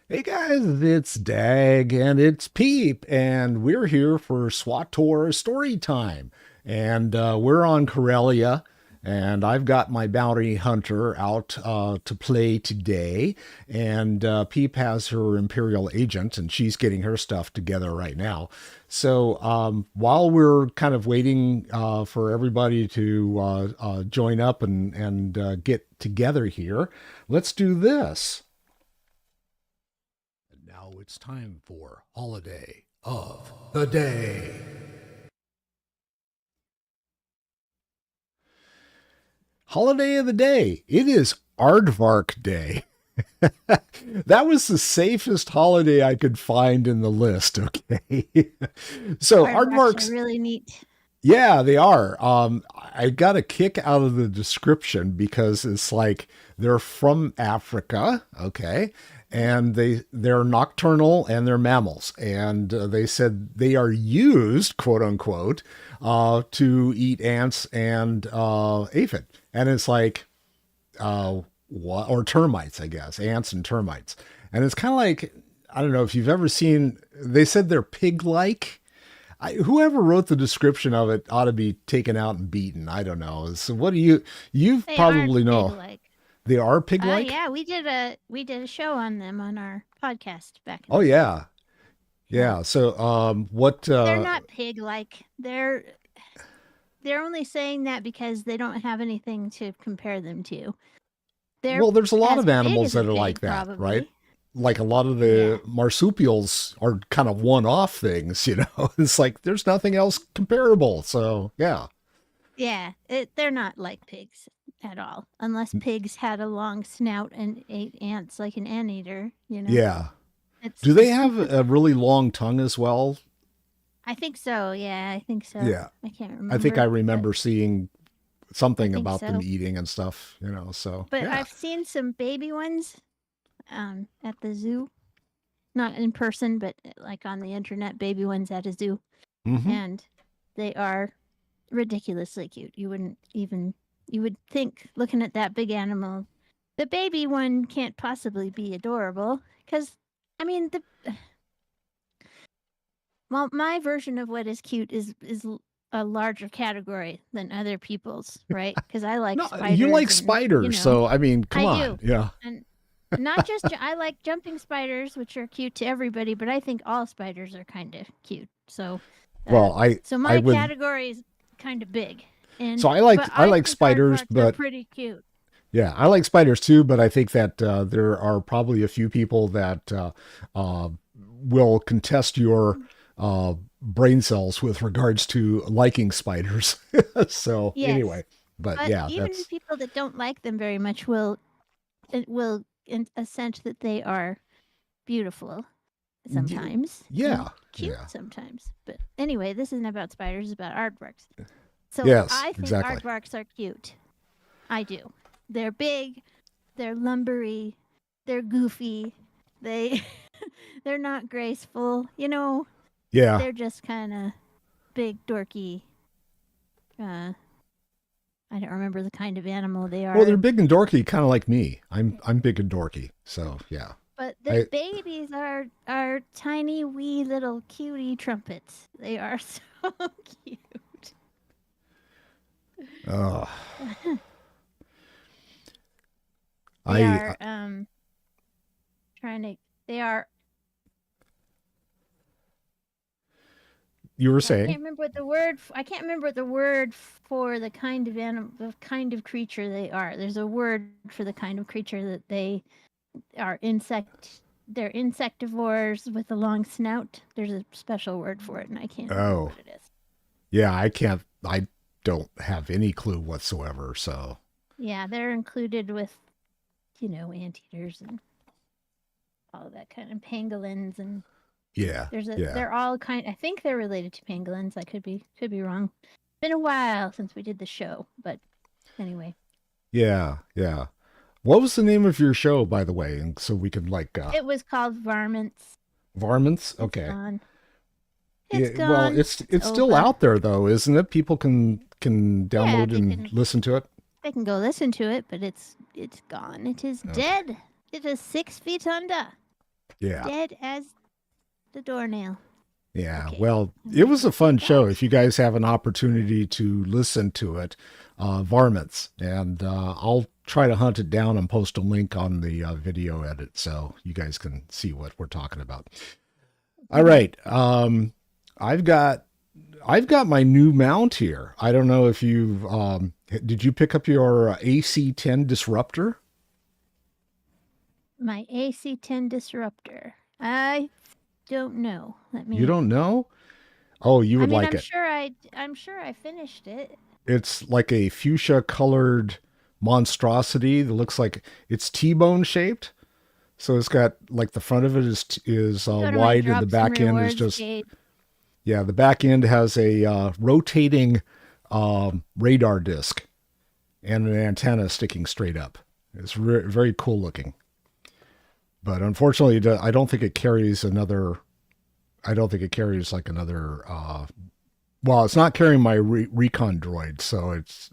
Hey guys, it's Dag and it's Peep, and we're here for SWTOR Storytime. And we're on Corellia, and I've got my bounty hunter out to play today. And Peep has her Imperial agent, and she's getting her stuff together right now. So while we're kind of waiting for everybody to join up and get together here, let's do this. Now it's time for Holiday of the Day. Holiday of the Day. It is Aardvark Day. That was the safest holiday I could find in the list, okay? So Aardvarks are Aardvarks, really neat. yeah, they are. I got a kick out of the description because it's like they're from Africa, okay, and they're nocturnal and they're mammals, and they said they are used, quote unquote, to eat ants and aphid, and it's like what or termites, I guess, ants and termites, and it's kind of like I don't know if you've ever seen. They said they're pig-like. Whoever wrote the description of it ought to be taken out and beaten. I don't know. So what do you've They are probably know. pig-like. They are pig-like? Yeah, we did a show on them on our podcast back in Oh the day. yeah. Yeah, Yeah. So what they're not pig-like. They're only saying that because they don't have anything to compare them to. They're well, there's a lot as of big animals as a that are like pig, that, right? probably. Like a lot of Yeah, the marsupials are kind of one-off things, you know. It's like there's nothing else comparable. So, yeah. yeah. They're not like pigs at all, unless pigs had a long snout and ate ants like an anteater. Yeah. It's Do they have a really long tongue as well? I think so. Yeah, I think so. Yeah. I can't I think I remember, but remember seeing I something think about them so. eating and stuff, you know. So, But yeah. I've seen some baby ones at the zoo. Not in person, but like on the internet, baby ones at a zoo. Mhm. And they are ridiculously cute. You would think looking at that big animal, the baby one can't possibly be adorable because I mean the well, my version of what is cute is a larger category than other people's, right? Because I like No, you spiders, like and spiders, so I mean, come I on. do, Yeah. and not just I like jumping spiders, which are cute to everybody, but I think all spiders are kind of cute. So, uh, Well, I so I my would category is kind of big, so and I like but I I like think spiders, aardvarks are but pretty cute. yeah, I like spiders too, but I think that there are probably a few people that uh, will contest your brain cells with regards to liking spiders. So Yes, anyway, but but yeah, even that's people that don't like them very much will assent that they are beautiful sometimes and yeah, cute yeah, sometimes. But anyway, this isn't about spiders, it's about aardvarks. So yes, I think exactly. aardvarks are cute. I do. They're big, they're lumbery, they're goofy, they they're not graceful. Yeah. They're just kind of big, dorky. Uh, I don't remember the kind of animal they Well, they're are. big and dorky, kind of like me. I'm big and dorky, so yeah. But the I babies are tiny, wee little cutie trumpets. They are so cute. uh, They I are trying to. They are. you were I can't saying? remember what the word. I can't remember the word for the kind of animal, the kind of creature they are. There's a word for the kind of creature that they are. Insect. They're insectivores with a long snout. There's a special word for it, and I can't remember Oh, what it is. yeah, I can't. I don't have any clue whatsoever. So Yeah, they're included with anteaters and all of that kind of pangolins, and yeah, yeah, they're all kind. I think they're related to pangolins. I could be wrong. Been a while since we did the show, but anyway, yeah, yeah. What was the name of your show, by the way? And so we could like it was called Varmints. varmints. It's Okay. gone. It's Yeah, well, gone. It's it's still over. out there though, isn't it? People can Yeah, download and listen to it. they can go listen to it, but it's gone. It is Okay. dead. It is 6 feet under. Yeah. Dead as the doornail. Yeah, Okay. well, I'm it gonna was a take fun that. show. If you guys have an opportunity to listen to it, Varmints, and I'll try to hunt it down and post a link on the video edit so you guys can see what we're talking about. All Mhm. right, I've got I've got my new mount here. I don't know if you've did you pick up your AC-10 disruptor? My AC-10 disruptor. I don't know. Let You me. don't know? Oh, you I would mean, like it. I'm sure I finished it. It's like a fuchsia colored monstrosity that looks like it's T-bone shaped. So it's got like the front of it is Go to my wide and the drops and back end is rewards just page. yeah. The back end has a rotating radar disc and an antenna sticking straight up. It's very cool looking. But unfortunately, I don't think it carries another. I don't think it carries like another. Well, it's not carrying my recon droid, so it's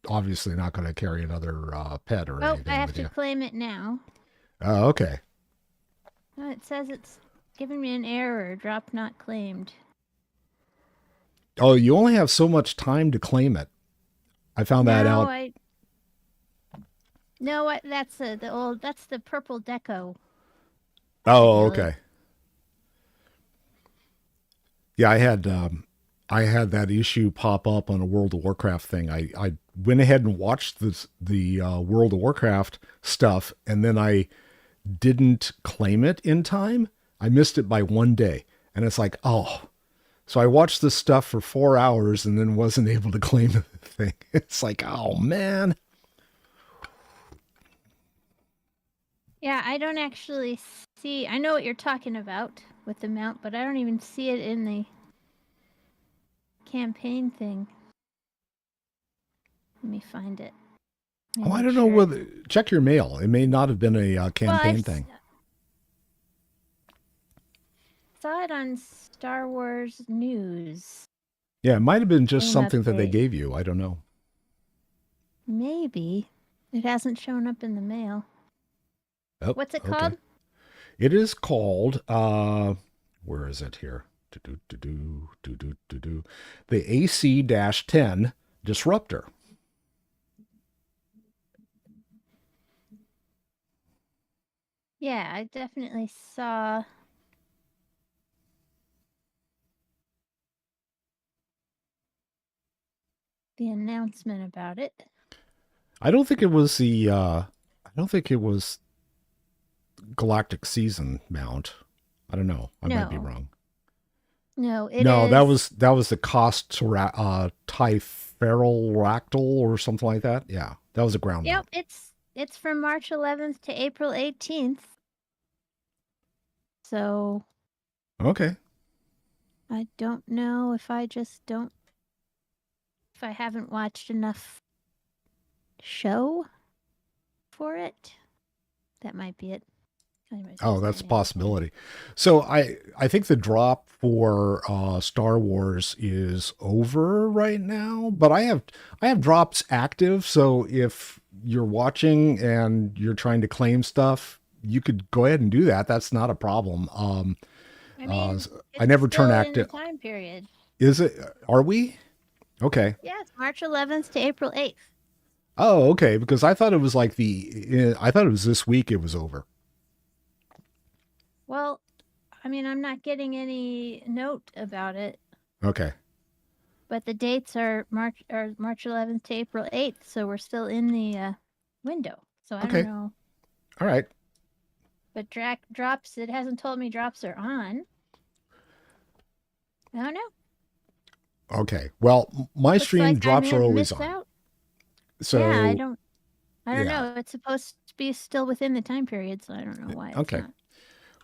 obviously not going to carry another pet or Oh, I anything have with to you. claim it now. Oh, okay. Oh, it says it's giving me an error. Drop not claimed. Oh, you only have so much time to claim it. I found that No, out. I. No, what? That's the old. That's the purple deco. Oh, Really? okay. Yeah, I had that issue pop up on a World of Warcraft thing. I went ahead and watched the World of Warcraft stuff, and then I didn't claim it in time. I missed it by 1 day, and it's like, oh. So I watched this stuff for 4 hours and then wasn't able to claim the thing. It's like, oh man. Yeah, I don't actually see. I know what you're talking about with the mount, but I don't even see it in the campaign thing. Let me find it. Let Oh, me I make don't know sure. whether check your mail. It may not have been a Well, campaign thing. saw it on Star Wars News. Yeah, it might have been just Game something that they update. gave you. I don't know. Maybe it hasn't shown up in the mail. Oh, What's it okay. called? It is called where is it here? The AC-10 disruptor. Yeah, I definitely saw. The announcement about it. I don't think it was the I don't think it was Galactic Season mount. I don't know. I might be No, wrong. no, it No, is. that was the cost Typheroractyl or something like that. Yeah, that was a ground Yep, mount. it's from March 11th to April 18th. So Okay. I don't know if I just don't if I haven't watched enough show for it. That might be it. Anyways, Oh, just that's a claiming it again. possibility. So I think the drop for Star Wars is over right now, but I have drops active. So if you're watching and you're trying to claim stuff, you could go ahead and do that. That's not a problem. I Uh, mean, I it's never turn still in the active. time period. Is it? Are we? Okay. Yeah, it's March 11th to April 8th. Oh, okay. Because I thought it was like I thought it was this week. It was over. Well, I mean, I'm not getting any note about it, Okay. but the dates are March 11th to April 8th, so we're still in the window. So I don't Okay. know. All right. But drops, it hasn't told me drops are on. I don't know. Okay. Well, my Looks stream like I may drops are have always missed on. out. Yeah, So I don't yeah. know. It's supposed to be still within the time period, so I don't know why it's Okay. not.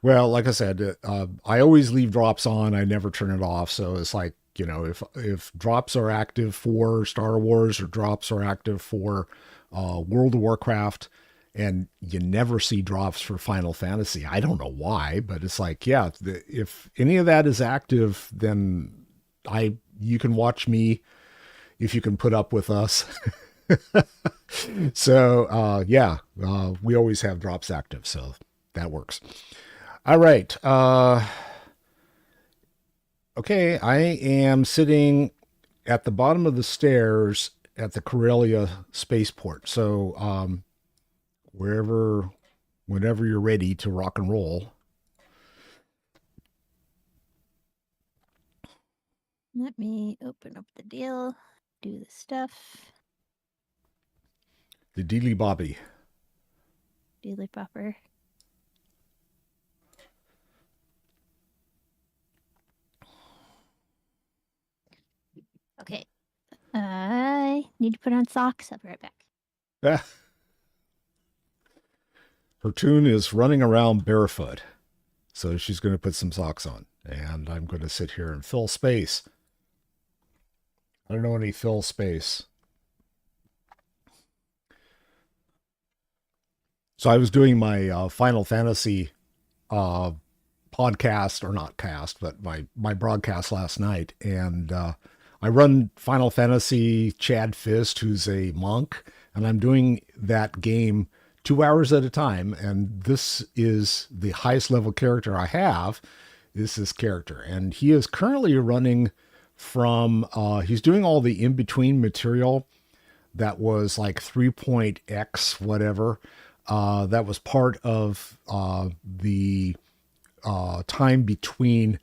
Well, like I said, I always leave drops on. I never turn it off. So it's like, if drops are active for Star Wars or drops are active for World of Warcraft, and you never see drops for Final Fantasy. I don't know why, but it's like, yeah, if any of that is active, then you can watch me if you can put up with us. So yeah, we always have drops active, so that works. All right. Okay, I am sitting at the bottom of the stairs at the Corellia spaceport. So, wherever, whenever you're ready to rock and roll, Let me open up the deal, do the stuff. the Dealy Bobby. Dealy popper. Okay. I need to put on socks. I'll be right back. Ah, her tune is running around barefoot. So she's going to put some socks on. And I'm going to sit here and fill space. I don't know any fill space. So I was doing my Final Fantasy uh, podcast, or not cast, but my broadcast last night. And I run Final Fantasy Chad Fist, who's a monk. And I'm doing that game 2 hours at a time. And this is the highest level character I have, is this character. And he is currently running from, he's doing all the in between material that was like 3.x whatever. That was part of the time between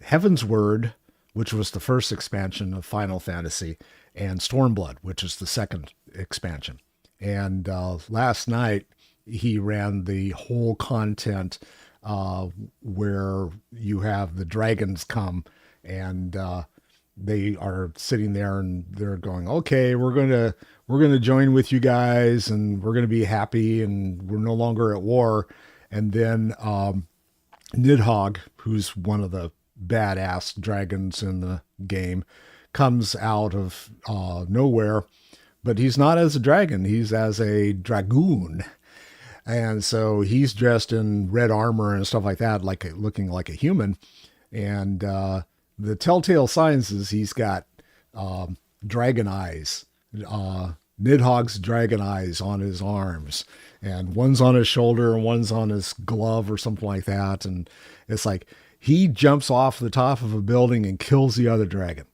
Heaven's Word, which was the first expansion of Final Fantasy, and Stormblood, which is the second expansion. And last night, he ran the whole content where you have the dragons come and they are sitting there and they're going, okay, we're gonna join with you guys and we're gonna be happy and we're no longer at war. And then Nidhogg, who's one of the badass dragons in the game, comes out of nowhere, but he's not as a dragon, he's as a dragoon. And so he's dressed in red armor and stuff like that, like looking like a human. And the telltale signs is he's got dragon eyes, Nidhogg's dragon eyes on his arms, and one's on his shoulder and one's on his glove or something like that. And it's like he jumps off the top of a building and kills the other dragon.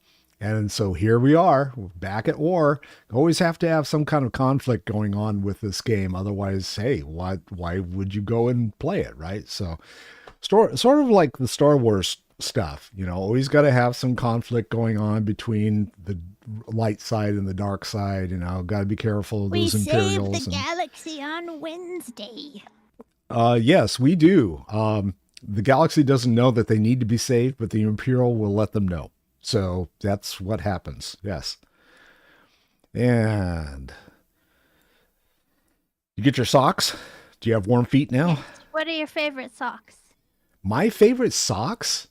And so here we are, back at war. Always have to have some kind of conflict going on with this game. Otherwise, hey, why would you go and play it, right? So, sort of like the Star Wars stuff, always got to have some conflict going on between the light side and the dark side. Got to be careful of We those saved Imperials. the galaxy on Wednesday. Yes, we do. The galaxy doesn't know that they need to be saved, but the Imperial will let them know. So that's what happens. Yes. And you get your socks? Do you have warm feet now? Yes. What are your favorite socks? My favorite socks?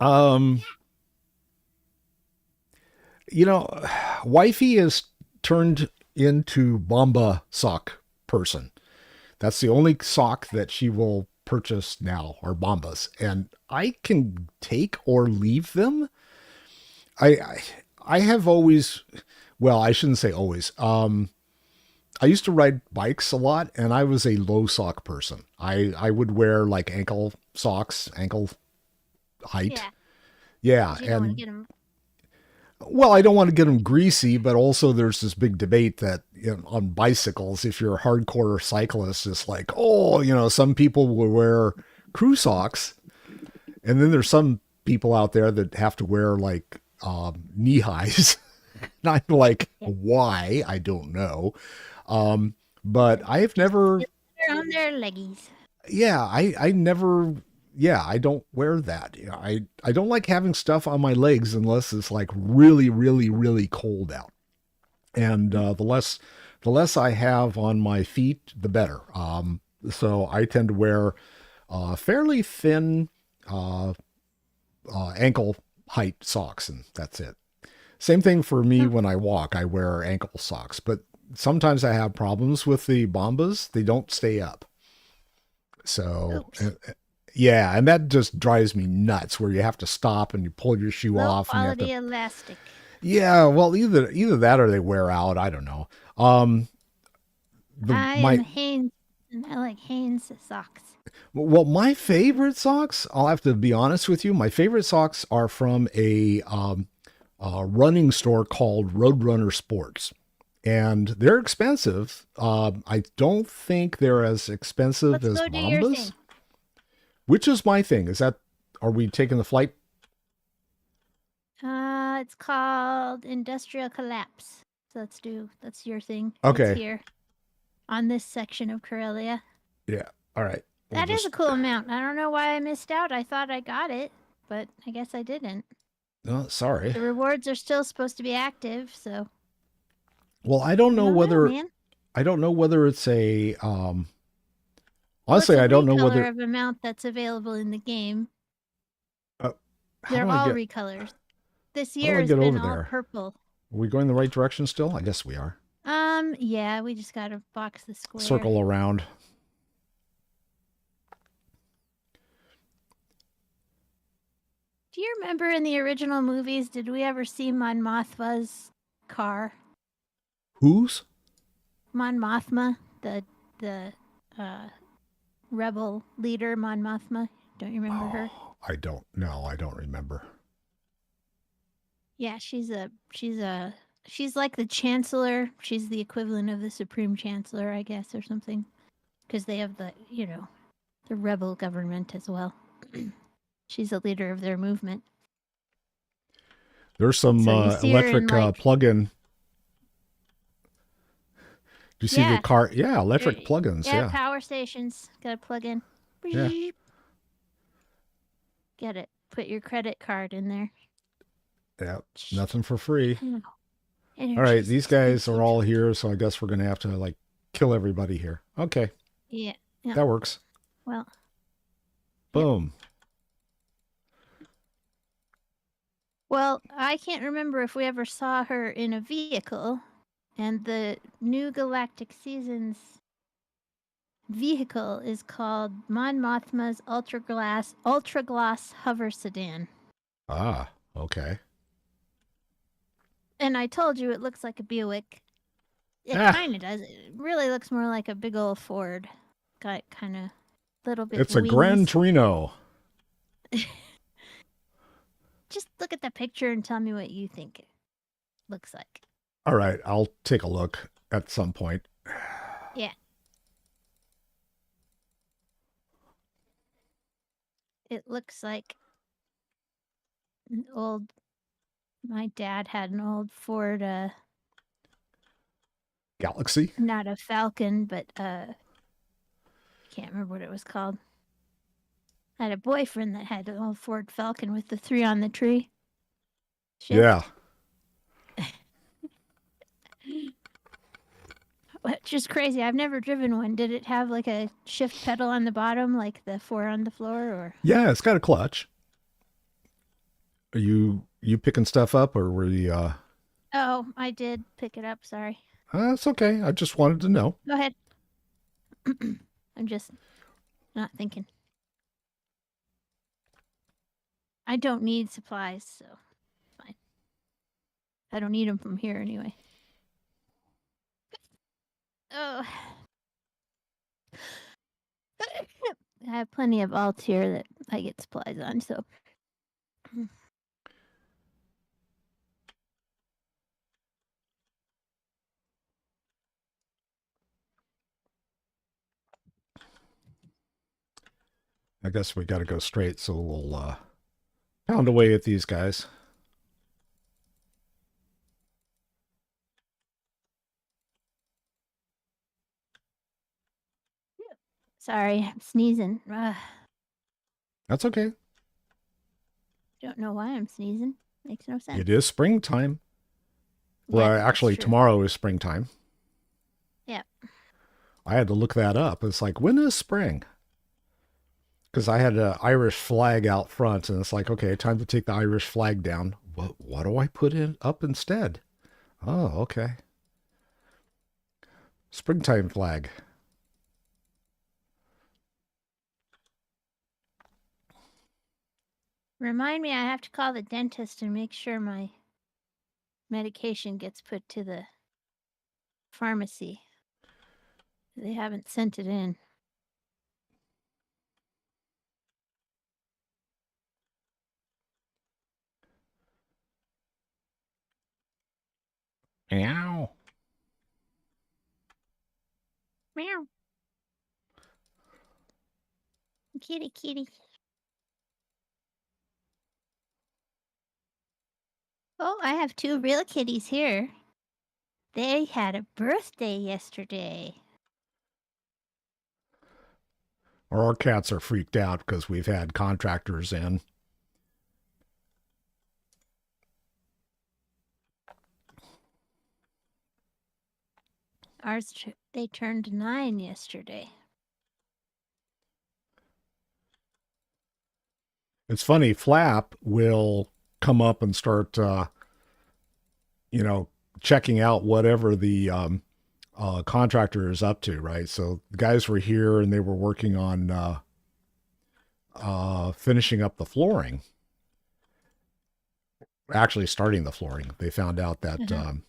Um, Wifey is turned into Bomba sock person. That's the only sock that she will purchase now are Bombas. And I can take or leave them. I I have always, well, I shouldn't say always. I used to ride bikes a lot, and I was a low sock person. I would wear like ankle socks, ankle height. Yeah, Yeah, because you don't want to and get them. well, I don't want to get them greasy, but also there's this big debate that on bicycles, if you're a hardcore cyclist, it's like, oh, some people will wear crew socks, and then there's some people out there that have to wear like knee highs. And I'm like, Yeah. why? I don't know. But I've never, They're on their leggies. yeah, I never, yeah, I don't wear that. I don't like having stuff on my legs unless it's like really, really, really cold out. And the less I have on my feet, the better. So I tend to wear fairly thin uh, ankle height socks, and that's it. Same thing for me Oh, when I walk. I wear ankle socks, but sometimes I have problems with the Bombas. They don't stay up. So, oops. yeah, and that just drives me nuts where you have to stop and you pull your shoe Low off and you have to, quality elastic. yeah, well, either that or they wear out. I don't know. Um, the I am my Hanes, and I like Hanes socks. Well, my favorite socks, I'll have to be honest with you, my favorite socks are from a running store called Roadrunner Sports. And they're expensive. I don't think they're as expensive Let's as go do your Mambas, thing. which is my thing. Is that, are we taking the flight? It's called Industrial Collapse. So that's your thing. It's Okay. here on this section of Corellia. Yeah. All right. We'll That is a just, cool amount. I don't know why I missed out. I thought I got it, but I guess I didn't. oh, sorry. The rewards are still supposed to be active, so Well, I don't I know don't know, whether, man. I don't know whether it's a, Well, it's honestly, a I don't know recolor whether, of amount that's available in the game. uh, how They're do I all get, recolors. This how do year I has get been over all there? purple. Are we going the right direction still? I guess we are. Yeah, we just gotta box the square. Circle around. Do you remember in the original movies, did we ever see Mon Mothma's car? Whose? Mon Mothma, the uh, rebel leader, Mon Mothma. Don't you remember her? Oh, I don't know. I don't remember. Yeah, she's like the chancellor. She's the equivalent of the supreme chancellor, I guess, or something. Because they have the rebel government as well. She's a leader of their movement. There's some So you see her in electric like, plug-in. Do you see the yeah, car? Yeah, er, electric plug-ins. yeah, Yeah, power stations. Gotta plug in. yeah, Get it. Put your credit card in there. yeah. Nothing for free. Oh, All right, energy's these guys are expensive. all here, so I guess we're gonna have to like kill everybody here. Okay, Yeah, yeah. that works. Well, yep. Boom. Well, I can't remember if we ever saw her in a vehicle, and the new Galactic Seasons vehicle is called Mon Mothma's Ultra Gloss Hover Sedan. Ah, okay. And I told you it looks like a Buick. It Ah, kind of does. It really looks more like a big old Ford. Got kind of little bit it's a Gran wings. Torino. Just look at the picture and tell me what you think it looks like. All right, I'll take a look at some point. Yeah. It looks like an old. My dad had an old Ford, Galaxy. not a Falcon, but can't remember what it was called. I had a boyfriend that had an old Ford Falcon with the 3 on the tree. Shift. Yeah. Which is crazy. I've never driven one. Did it have like a shift pedal on the bottom, like the 4 on the floor, or? Yeah, it's got a clutch. Are you picking stuff up, or were you? Oh, I did pick it up. Sorry. It's okay. I just wanted to know. Go ahead. I'm just not thinking. I don't need supplies, so fine. I don't need them from here anyway. Oh. I have plenty of alts here that I get supplies on, so. I guess we got to go straight, so we'll pound away at these guys. Sorry, I'm sneezing. That's okay. Don't know why I'm sneezing. Makes no sense. It is springtime. Yeah, Well, that's actually, true. tomorrow is springtime. Yeah. I had to look that up. It's like, when is spring? Because I had an Irish flag out front, and it's like, okay, time to take the Irish flag down. What do I put in up instead? Oh, okay. Springtime flag. Remind me, I have to call the dentist and make sure my medication gets put to the pharmacy. They haven't sent it in. Meow. Meow. Kitty, kitty. Oh, I have two real kitties here. They had a birthday yesterday. Or our cats are freaked out because we've had contractors in. They turned 9 yesterday. It's funny, Flap will come up and start, checking out whatever the contractor is up to, right? So the guys were here and they were working on finishing up the flooring, actually starting the flooring. They found out that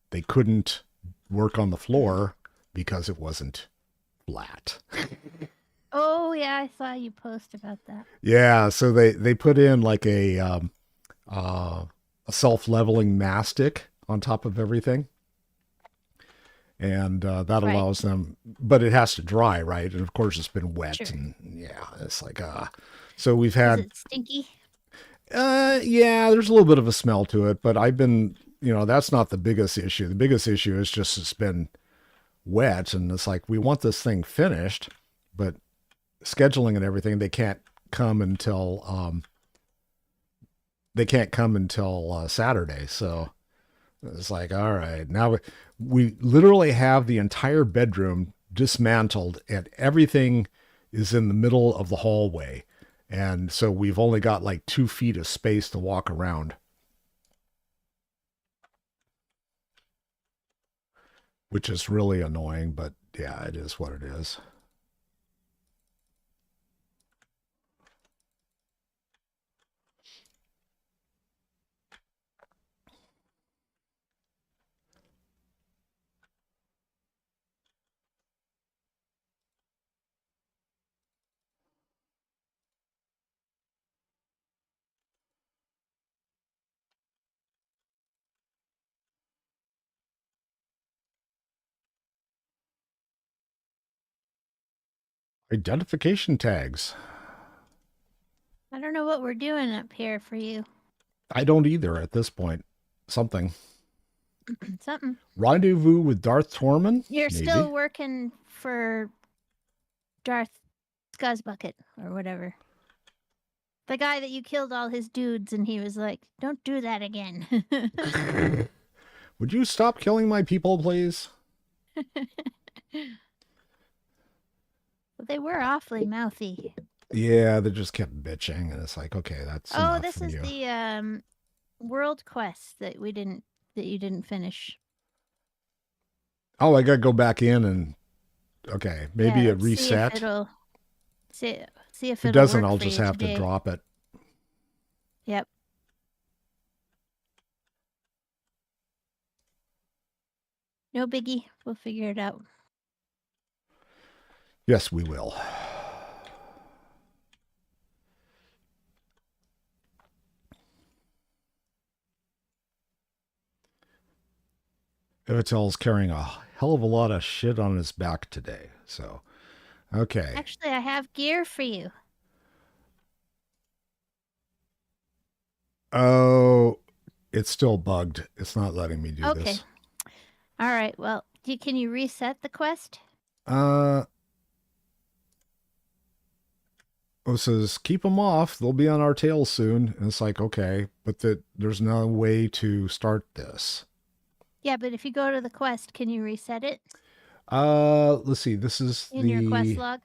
they couldn't work on the floor because it wasn't flat. Oh yeah, I saw you post about that. Yeah, so they put in like a self-leveling mastic on top of everything, and that Right. allows them. But it has to dry, right? And of course, it's been wet, Sure. and yeah, it's like So we've Is had it stinky? yeah, there's a little bit of a smell to it, but I've been, that's not the biggest issue. The biggest issue is just it's been wet, and it's like we want this thing finished, but scheduling and everything, they can't come until Saturday. So it's like, all right, now we literally have the entire bedroom dismantled, and everything is in the middle of the hallway. And so we've only got like 2 feet of space to walk around, which is really annoying, but yeah, it is what it is. Identification tags. I don't know what we're doing up here for you. I don't either at this point. Something. Something. Rendezvous with Darth Tormund? You're Maybe. still working for Darth Scuzzbucket or whatever. The guy that you killed all his dudes, and he was like, "Don't do that again." Would you stop killing my people, please? But they were awfully mouthy. Yeah, they just kept bitching, and it's like, okay, that's enough this from is you. the world quest that you didn't finish. Oh, I gotta go back in and okay, maybe it let's reset. See if If it it'll doesn't, work I'll for just you have to today. drop it. Yep. No biggie. We'll figure it out. Yes, we will. Evatel's carrying a hell of a lot of shit on his back today. So, okay. Actually, I have gear for you. Oh, it's still bugged. It's not letting me do Okay. this. All right. Well, can you reset the quest? It says keep them off. They'll be on our tails soon. And it's like, okay, but there's no way to start this. Yeah, but if you go to the quest, can you reset it Let's see. This is in your quest log?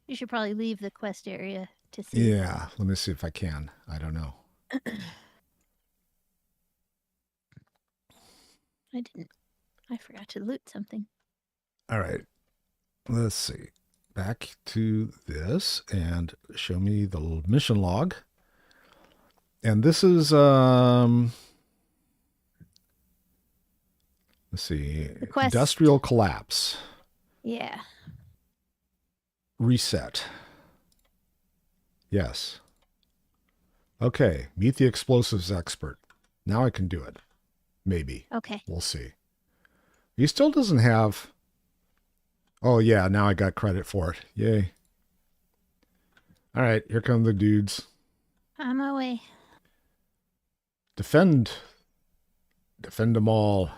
You should probably leave the quest area to see. Yeah, let me see if I can. I don't know. I didn't. I forgot to loot something. All right. Let's see. Back to this and show me the mission log. And this is let's see. Industrial collapse. Yeah. Reset. Yes. Okay. Meet the explosives expert. Now I can do it. Maybe. Okay. We'll see. He still doesn't have. Oh, yeah, now I got credit for it. Yay. All right, here come the dudes. On my way. Defend. Defend them all.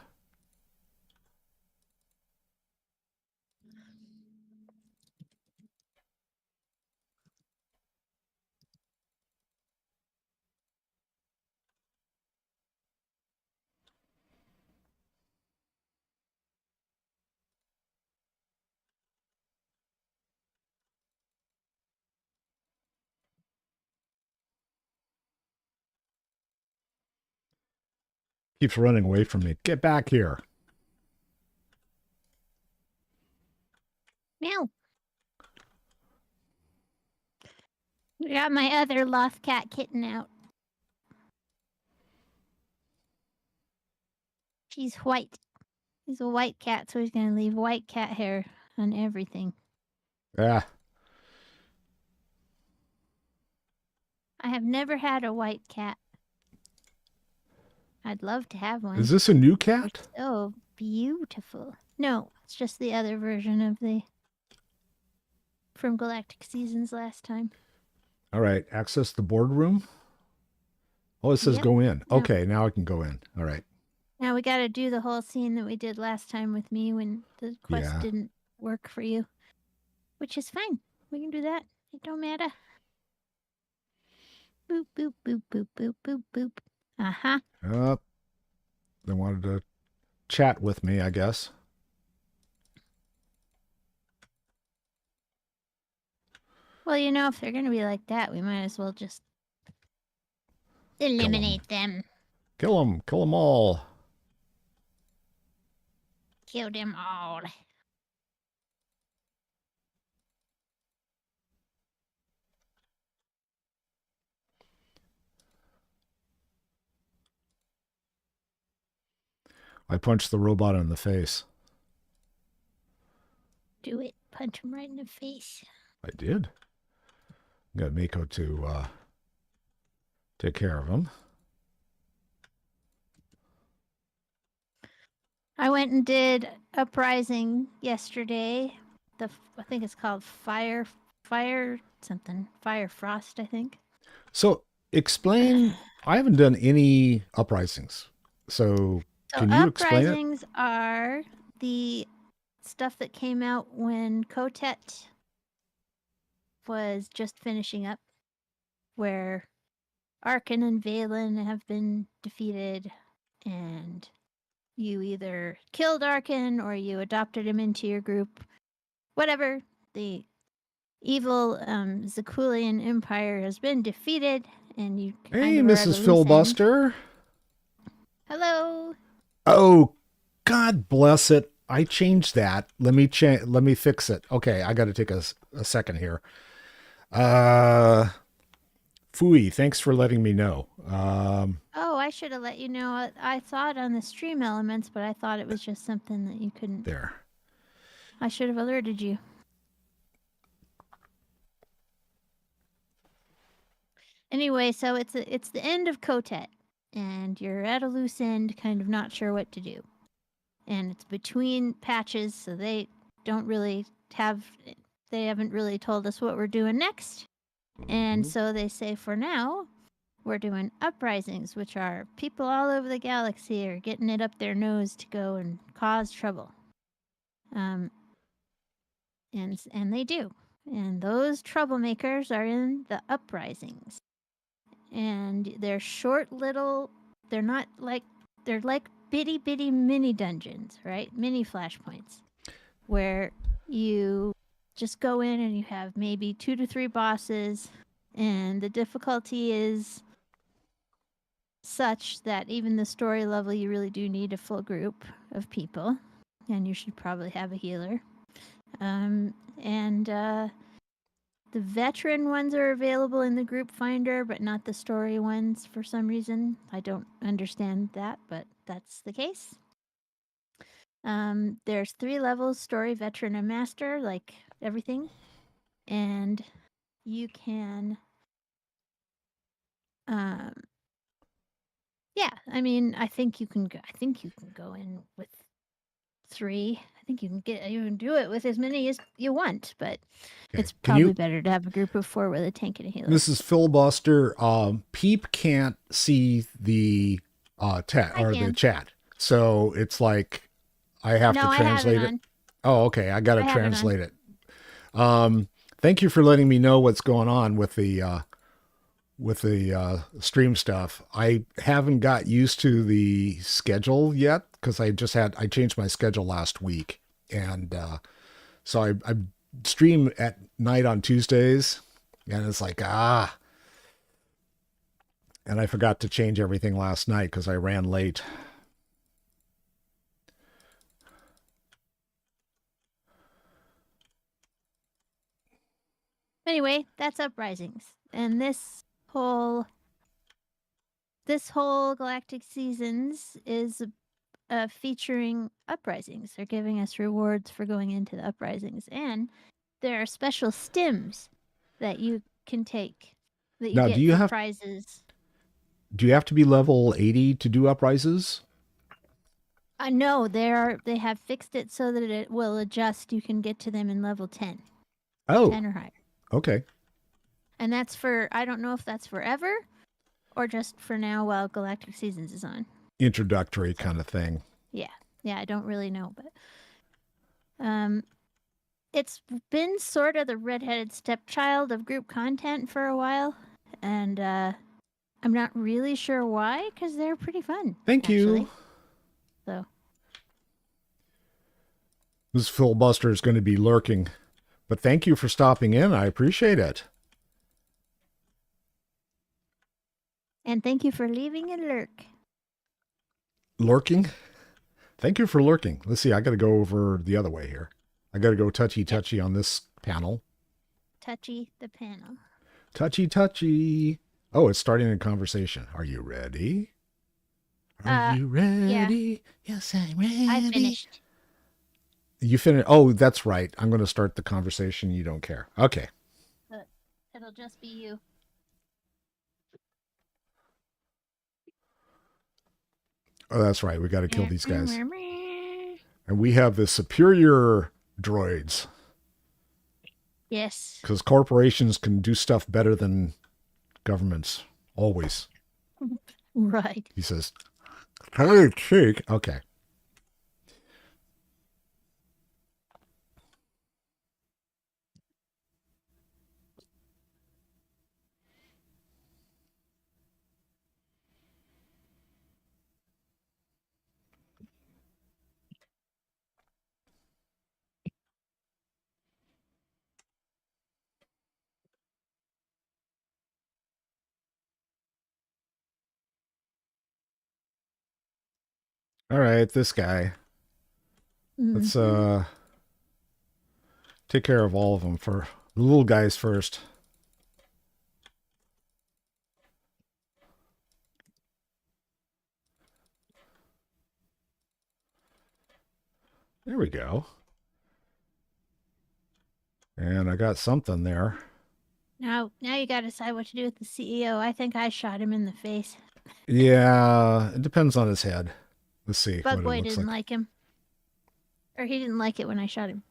Keeps running away from me. Get back here. Meow. I got my other lost cat kitten out. She's white. He's a white cat, so he's going to leave white cat hair on everything. Ah, I have never had a white cat. I'd love to have one. is this a new They're cat? so beautiful. No, it's just the other version of the from Galactic Seasons last time. All right, access the boardroom. Oh, it says Yep. go in. Yeah. Okay, now I can go in. All right. Now we got to do the whole scene that we did last time with me when the quest Yeah. didn't work for you, which is fine. We can do that. It don't matter. Boop, boop, boop, boop, boop, boop, boop. Uh-huh. They wanted to chat with me, I guess. Well, you know, if they're going to be like that, we might as well just eliminate them. Kill them. Kill them all. Kill them all. I punched the robot in the face. Do it. Punch him right in the face. I did. Got Mako to take care of him. I went and did Uprising yesterday. I think it's called Fire something. Fire Frost, I think. So explain. I haven't done any uprisings. So can you explain it? Uprisings are the stuff that came out when Kotet was just finishing up, where Arkin and Valen have been defeated, and you either killed Arkin or you adopted him into your group. Whatever. The evil Zakulian Empire has been defeated, and you Hey, kind of are at a Mrs. loose end. Filibuster. Hello. Oh, God bless it. I changed that. Let me fix it. Okay, I got to take a second here. Fooey, thanks for letting me know. Oh, I should have let you know. I saw it on the stream elements, but I thought it was just something that you couldn't. There. I should have alerted you. Anyway, so it's the end of Kotet, and you're at a loose end, kind of not sure what to do. And it's between patches, so they haven't really told us what we're doing next. And so they say for now, we're doing uprisings, which are people all over the galaxy are getting it up their nose to go and cause trouble. And they do. And those troublemakers are in the uprisings. And they're short little, they're like bitty mini dungeons, right? Mini flashpoints where you just go in and you have maybe 2 to 3 bosses, and the difficulty is such that even the story level, you really do need a full group of people, and you should probably have a healer. The veteran ones are available in the group finder, but not the story ones for some reason. I don't understand that, but that's the case. There's 3 levels: story, veteran, and master, like everything. And you can Yeah, I mean, I think you can. I think you can go in with 3. I think you can do it with as many as you want, but Okay. it's Can probably you? better to have a group of 4 with a tank and a healer. This is filibuster. Peep can't see the I the can. chat, so it's like I have to No, I have it translate it. on. Oh, okay. I got to I have it on. translate it. Thank you for letting me know what's going on with the stream stuff. I haven't got used to the schedule yet because I changed my schedule last week, and so I stream at night on Tuesdays, and it's like and I forgot to change everything last night because I ran late. Anyway, that's Uprisings, and this whole Galactic Seasons is featuring Uprisings. They're giving us rewards for going into the Uprisings, and there are special stims that you can take that you Now, get for prizes. do you have to be level 80 to do uprises? No, they have fixed it so that it will adjust. You can get to them in level 10, Oh, 10 or higher. okay. And that's for, I don't know if that's forever or just for now while Galactic Seasons is on. Introductory So, kind of thing. yeah. Yeah, I don't really know, but it's been sort of the redheaded stepchild of group content for a while, and I'm not really sure why because they're pretty fun Thank you. actually. So, This filibuster is going to be lurking, but thank you for stopping in. I appreciate it. and thank you for leaving a lurk. Lurking? Thank you for lurking. Let's see. I got to go over the other way here. I got to go touchy Yep, touchy on this panel. touchy the panel. Touchy touchy. Oh, it's starting a conversation. Are you ready? Are you Yeah, ready? Yes, I'm I ready. finished. You finished. Oh, that's right. I'm going to start the conversation. You don't care. Okay. But it'll just be you. Oh, that's right. We got to kill these guys. And we have the superior droids Yes. because corporations can do stuff better than governments. Always. Right. He says, hey, cheek. Okay. All right, this guy. Let's Mm-hmm. take care of all of them for the little guys first. There we go. And I got something there. Now you got to decide what to do with the CEO. I think I shot him in the face. Yeah, it depends on his head. Let's see Bug what it Boy looks didn't like. like him, or he didn't like it when I shot him.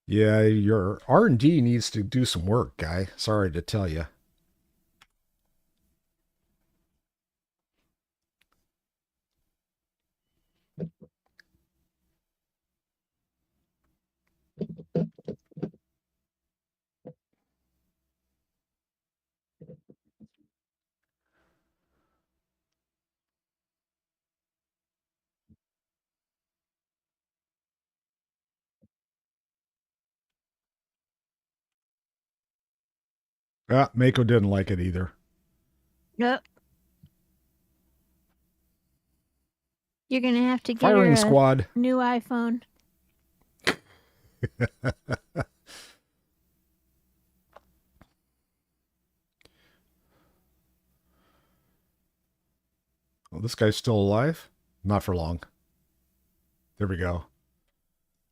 Yeah, your R&D needs to do some work, guy. Sorry to tell you. Mako didn't like it either. Nope. You're gonna have to get her Firing a squad. new iPhone. Well, this guy's still alive? Not for long. There we go.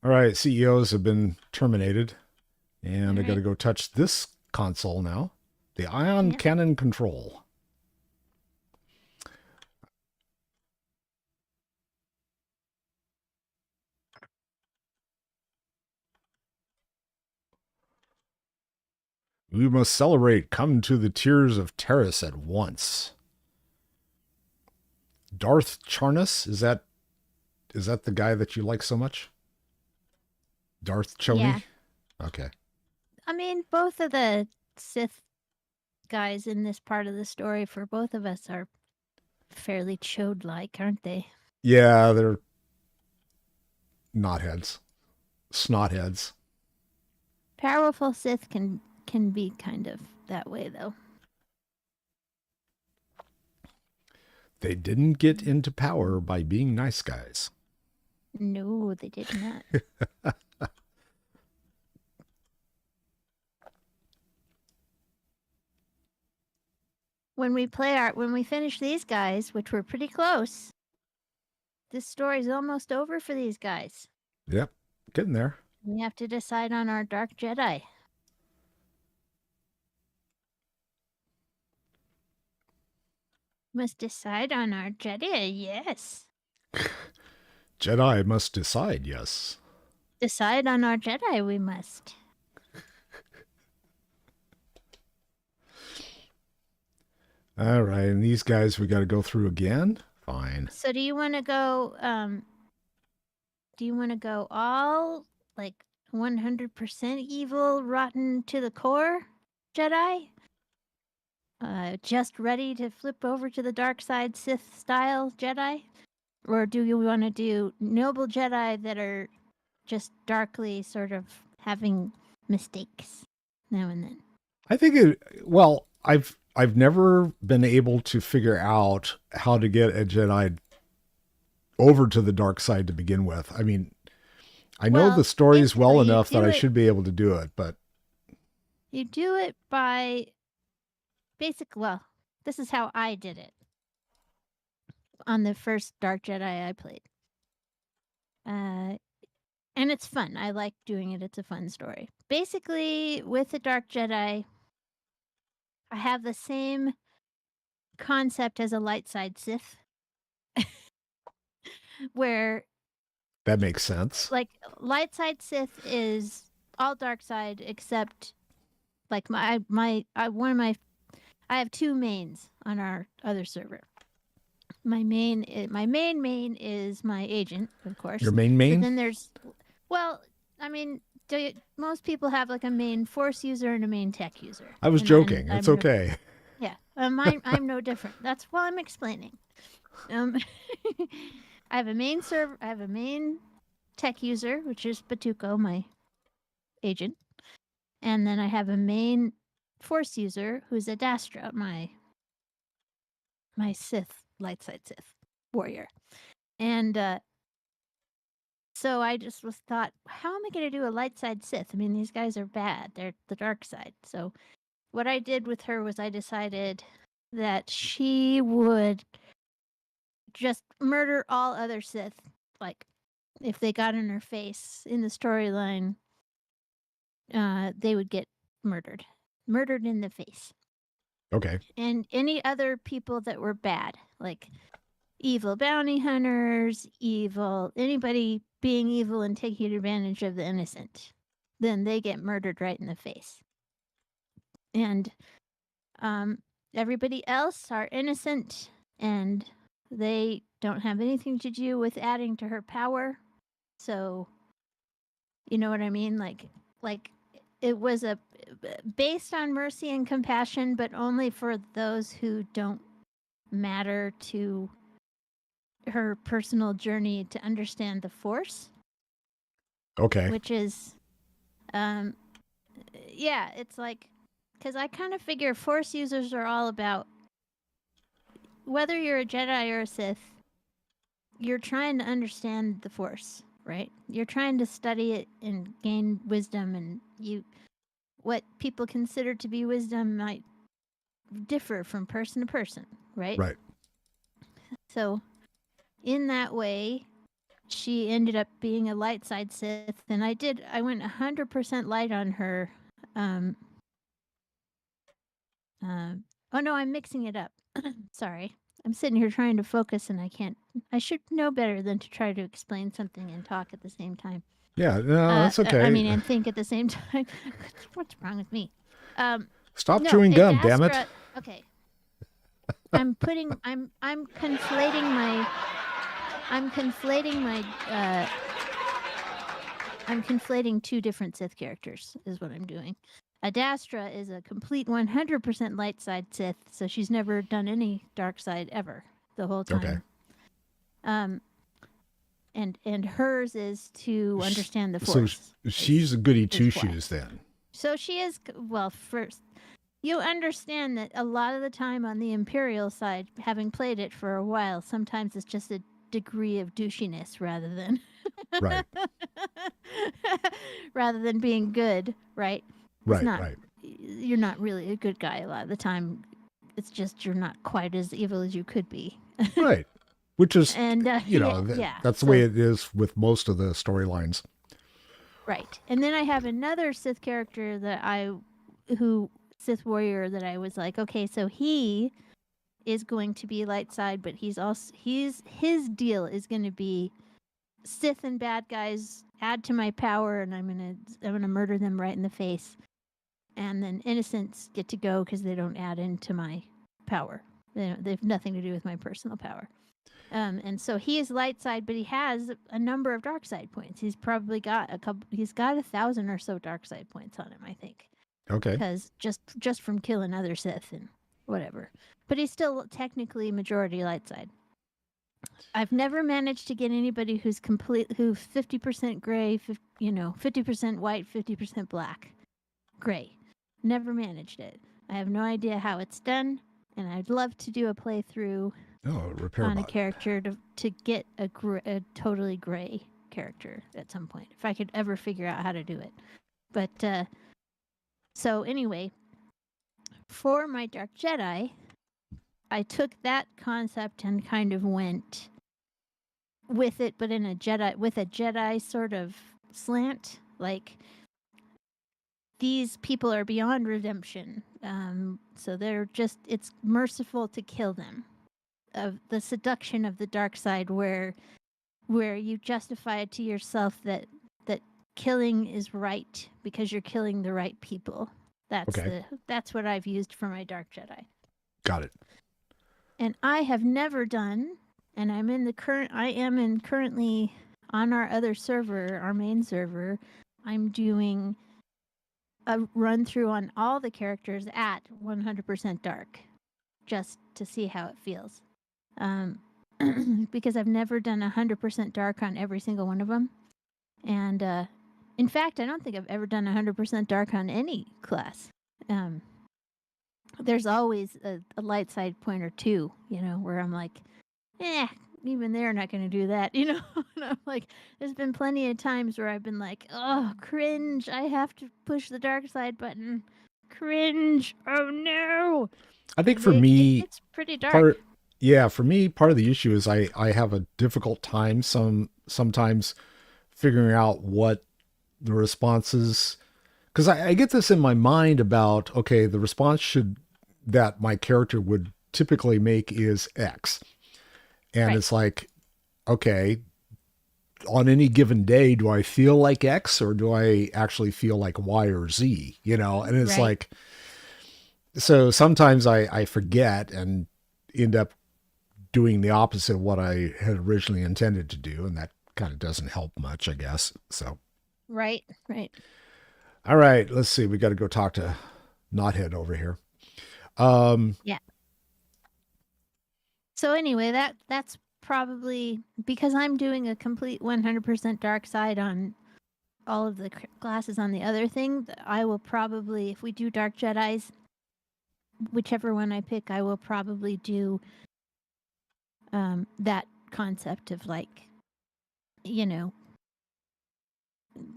All right, CEOs have been terminated, and All I got to right. go touch this console now. The ion Yep. cannon control. We must celebrate. Come to the Tears of Terrace at once. Darth Charnus, is that the guy that you like so much? Darth Yeah. Choni? Okay. I mean, both of the Sith guys in this part of the story for both of us are fairly chode-like, aren't they? Yeah, they're knotheads. Snotheads. Powerful Sith can be kind of that way though. They didn't get into power by being nice guys. No, they did not. When we finish these guys, which we're pretty close, this story's almost over for these guys. Yep, getting there. We have to decide on our Dark Jedi. Must decide on our Jedi, yes. Jedi must decide, yes. Decide on our Jedi, we must. All right, and these guys we got to go through again? Fine. So do you want to go, all, like, 100% evil, rotten to the core Jedi? Just ready to flip over to the dark side Sith style Jedi? Or do you want to do noble Jedi that are just darkly sort of having mistakes now and then? I think I've never been able to figure out how to get a Jedi over to the dark side to begin with. I mean, I know Well, the stories well basically, enough that I should be able to do it, but you do it by well, this is how I did it on the first Dark Jedi I played. And it's fun. I like doing it. It's a fun story. Basically, with the Dark Jedi, I have the same concept as a light side Sith, where that makes sense. like light side Sith is all dark side except like I have two mains on our other server. My main is my agent, of course. Your main But main? then there's, well, I mean, most people have like a main force user and a main tech user. I was And joking. It's I'm okay. Yeah, I'm no different. That's what I'm explaining. I have a main server. I have a main tech user, which is Batuko, my agent, and then I have a main force user who's Adastra, my Sith light side Sith warrior, and so I just thought, how am I going to do a light side Sith? I mean, these guys are bad. They're the dark side. So what I did with her was I decided that she would just murder all other Sith. Like, if they got in her face in the storyline, they would get murdered. Murdered in the face. Okay. And any other people that were bad, like evil bounty hunters, anybody being evil and taking advantage of the innocent, then they get murdered right in the face. And everybody else are innocent, and they don't have anything to do with adding to her power. So, you know what I mean? Like it was based on mercy and compassion, but only for those who don't matter to her personal journey to understand the Force. Okay. Which is, yeah, it's like, because I kind of figure Force users are all about, whether you're a Jedi or a Sith, you're trying to understand the Force, right? You're trying to study it and gain wisdom, and what people consider to be wisdom might differ from person to person, right? Right. So, in that way, she ended up being a light side Sith, and I went 100% light on her. Um, oh no, I'm mixing it up. Sorry. I'm sitting here trying to focus and I can't. I should know better than to try to explain something and talk at the same time. Yeah, no, that's I okay. mean, and think at the same time. What's wrong with me? Stop No, chewing gum, damn it. Adastra. Okay, I'm conflating my. I'm conflating my. I'm conflating two different Sith characters. Is what I'm doing. Adastra is a complete 100% light side Sith, so she's never done any dark side ever the whole Okay. time. And hers is to understand the So Force. she's a goody two why. shoes then. So she is, well, first, you understand that a lot of the time on the Imperial side, having played it for a while, sometimes it's just a degree of douchiness rather than Right. rather than being good, right? It's Right. not, Right. you're not really a good guy a lot of the time. It's just you're not quite as evil as you could be. Right. Which is, And yeah, that's the so way it is with most of the storylines. right. And then I have another Sith character who Sith warrior that I was like, okay, so he is going to be light side, but his deal is going to be Sith and bad guys add to my power, and I'm gonna murder them right in the face, and then innocents get to go because they don't add into my power. They have nothing to do with my personal power. And so he is light side, but he has a number of dark side points. He's probably got a couple. He's got 1,000 or so dark side points on him, I think, Okay. because just from killing other Sith and whatever. But he's still technically majority light side. I've never managed to get anybody who's 50% gray, 50% white, 50% black, gray. Never managed it. I have no idea how it's done, and I'd love to do a playthrough Oh, repair on a bot. character to get a totally gray character at some point, if I could ever figure out how to do it. But so anyway, for my Dark Jedi, I took that concept and kind of went with it, but in a Jedi sort of slant. Like, these people are beyond redemption, so it's merciful to kill them. Of the seduction of the dark side, where you justify it to yourself that killing is right because you're killing the right people. That's what I've used for my Dark Jedi. Got it. And I have never done, and I am currently on our other server, our main server, I'm doing a run through on all the characters at 100% dark, just to see how it feels. Because I've never done 100% dark on every single one of them. And in fact, I don't think I've ever done 100% dark on any class. There's always a light side point or two, where I'm like, even they're not going to do that, And I'm like, there's been plenty of times where I've been like, oh, cringe, I have to push the dark side button. Cringe, oh no. I think And for it me, gets pretty dark. for me, part of the issue is I have a difficult time sometimes figuring out what the responses, because I get this in my mind about, okay, the response that my character would typically make is X. And Right. it's like, okay, on any given day, do I feel like X or do I actually feel like Y or Z? And it's Right. like, so sometimes I forget and end up doing the opposite of what I had originally intended to do. And that kind of doesn't help much, I guess. So, Right. all right, let's see. We got to go talk to Knothead over here. Yeah. So anyway, that's probably because I'm doing a complete 100% dark side on all of the classes on the other thing. I will probably, if we do Dark Jedis, whichever one I pick, I will probably do that concept of like,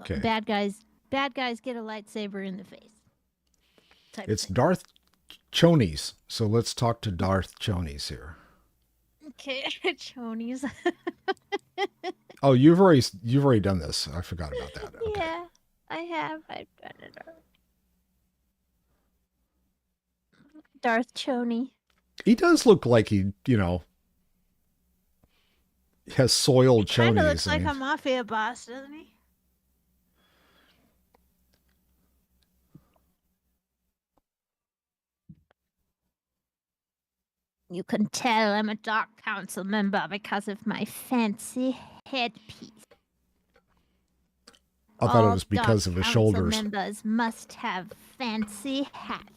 Okay. bad guys get a lightsaber in the face. It's Thing. Darth Chonies. So let's talk to Darth Chonies here. Okay, chonies. Oh, you've already done this. I forgot about that. Okay. Yeah, I have. I've done it already. Darth Choney. He does look like has He soiled kind of chonies. looks I like mean, a mafia boss, doesn't he? You can tell I'm a Dark Council member because of my fancy headpiece. I thought it All was Dark because of his Council shoulders. members must have fancy hats.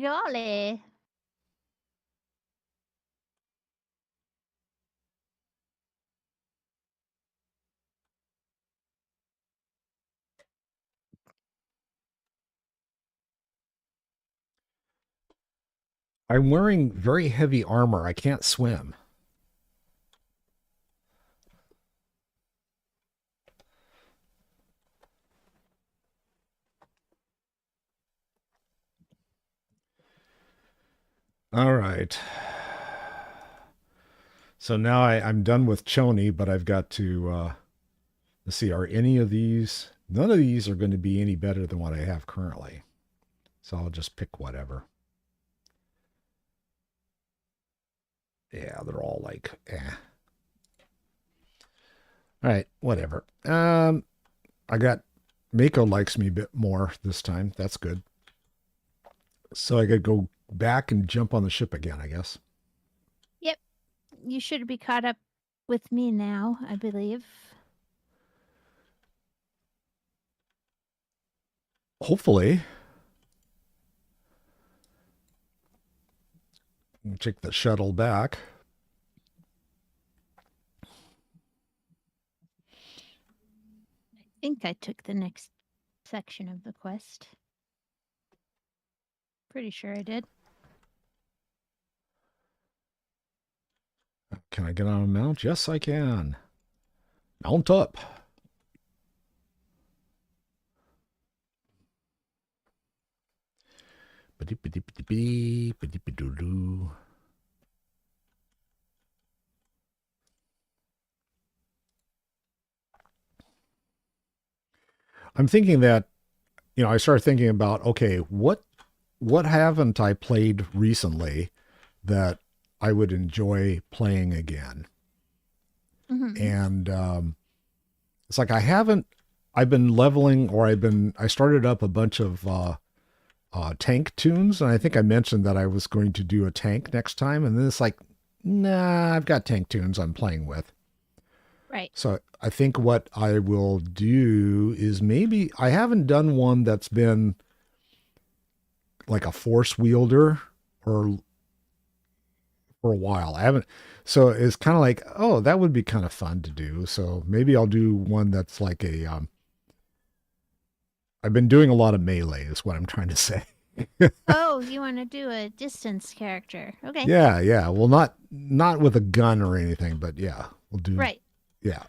Jolly. I'm wearing very heavy armor. I can't swim. All right. So now I'm done with choni, but I've got to let's see. Are any of these? None of these are going to be any better than what I have currently. So I'll just pick whatever. Yeah, they're all like, eh. All right, whatever. I got Mako likes me a bit more this time. That's good. So I could go back and jump on the ship again, I guess. Yep. You should be caught up with me now, I believe. Hopefully. Take the shuttle back. I think I took the next section of the quest. Pretty sure I did. Can I get on a mount? Yes, I can. Mount up. I'm thinking that, I started thinking about, okay, what haven't I played recently that I would enjoy playing again? Mm-hmm. And it's like I've been leveling, or I started up a bunch of tank tunes, and I think I mentioned that I was going to do a tank next time, and then it's like, nah, I've got tank tunes I'm playing with. Right. So I think what I will do is, maybe I haven't done one that's been like a force wielder or for a while. I haven't. So it's kind of like, oh, that would be kind of fun to do. So maybe I'll do one that's like I've been doing a lot of melee is what I'm trying to say. Oh, you want to do a distance character. Okay. Yeah, yeah. Well, not with a gun or anything, but yeah, we'll do. Right. Yeah,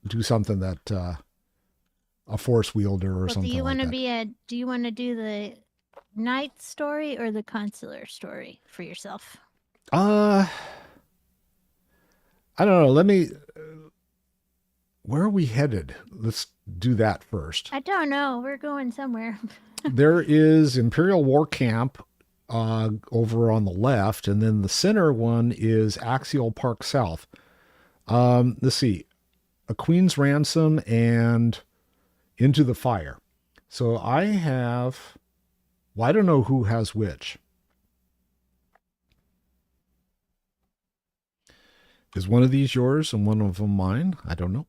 do something that a force wielder or Well, do something you like want to that. do you want to do the knight story or the consular story for yourself? Uh, I don't know. Let me. Where are we headed? Let's do that first. I don't know. We're going somewhere. There is Imperial War Camp over on the left, and then the center one is Axial Park South. Let's see, A Queen's Ransom and Into the Fire. So I have. Well, I don't know who has which. Is one of these yours and one of them mine? I don't know.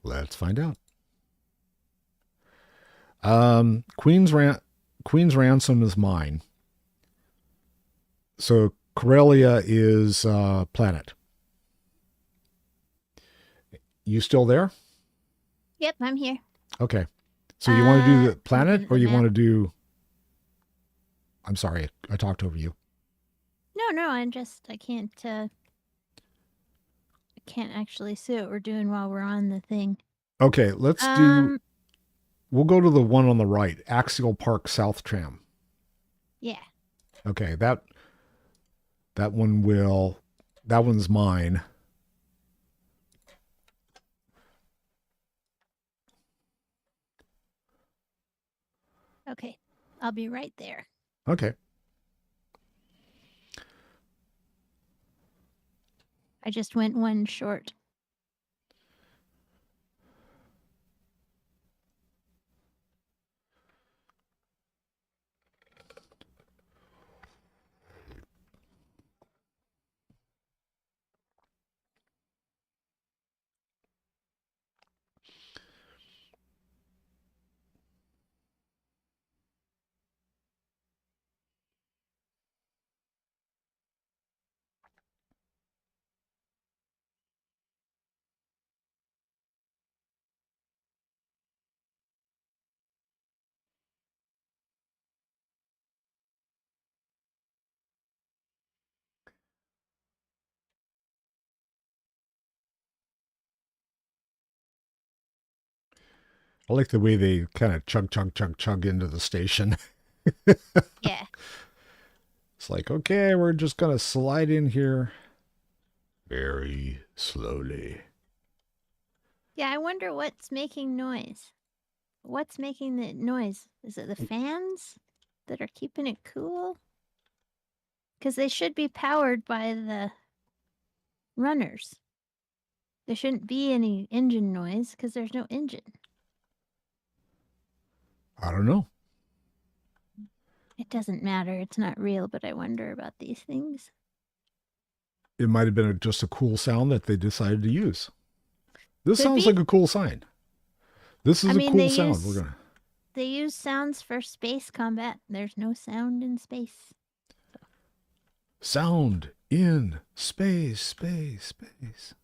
Let's find out. Um, Queen's Ran- Queen's Ransom is mine. So Corellia is planet. You still there? Yep, I'm here. Okay. So you want to do the Looking planet, at or the you want map. to do? I'm sorry, I talked over you. No, I can't actually see what we're doing while we're on the thing. Okay, let's do. Um, We'll go to the one on the right, Axial Park South Tram. yeah. Okay, that one will. That one's mine. Okay. I'll be right there. Okay. I just went one short. I like the way they kind of chug, chug, chug, chug into the station. Yeah. It's like, okay, we're just gonna slide in here very slowly. Yeah, I wonder what's making noise. What's making the noise? Is it the fans that are keeping it cool? Because they should be powered by the runners. There shouldn't be any engine noise because there's no engine. I don't know. It doesn't matter. It's not real, but I wonder about these things. It might have been just a cool sound that they decided to use. This Could sounds be. like a cool sign. This I is a mean, cool sound. We're gonna they use sounds for space combat. There's no sound in space. sound in space, space, space.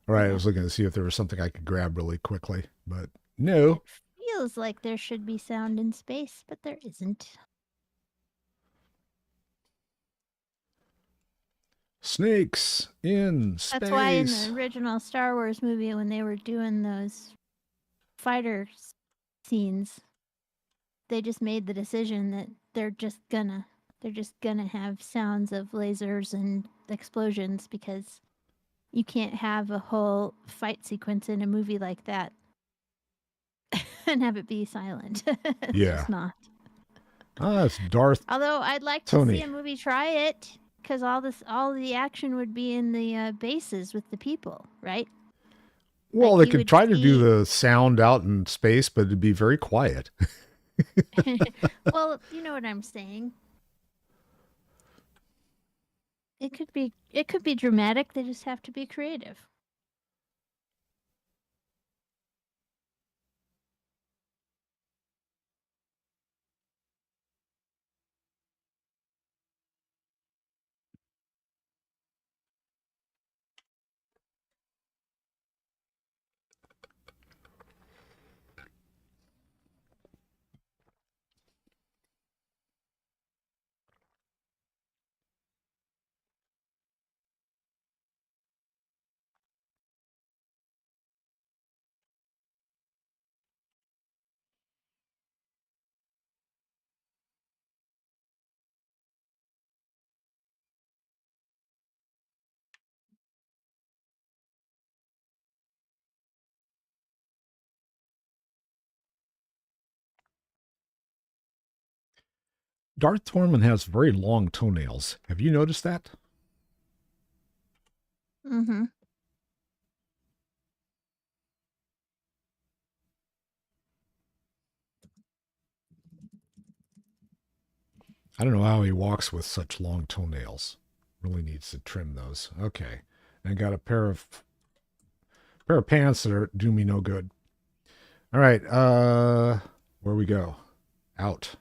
All right, I Yeah. was looking to see if there was something I could grab really quickly, but no. It feels like there should be sound in space, but there isn't. Snakes in That's why in the space. original Star Wars movie, when they were doing those fighter scenes, they just made the decision that they're just gonna have sounds of lasers and explosions because you can't have a whole fight sequence in a movie like that and have it be silent. It's Yeah. just not. Ah, it's Darth Although I'd like to see Tony. a movie try it because all the action would be in the bases with the people, right? Well, Like they you could would try to do see. the sound out in space, but it'd be very quiet. Well, you know what I'm saying. It could be dramatic. They just have to be creative. Darth Tormund has very long toenails. Have you noticed that? Mm-hmm. I don't know how he walks with such long toenails. Really needs to trim those. Okay. And got a pair of pants that are do me no good. All right. Where we go? Out.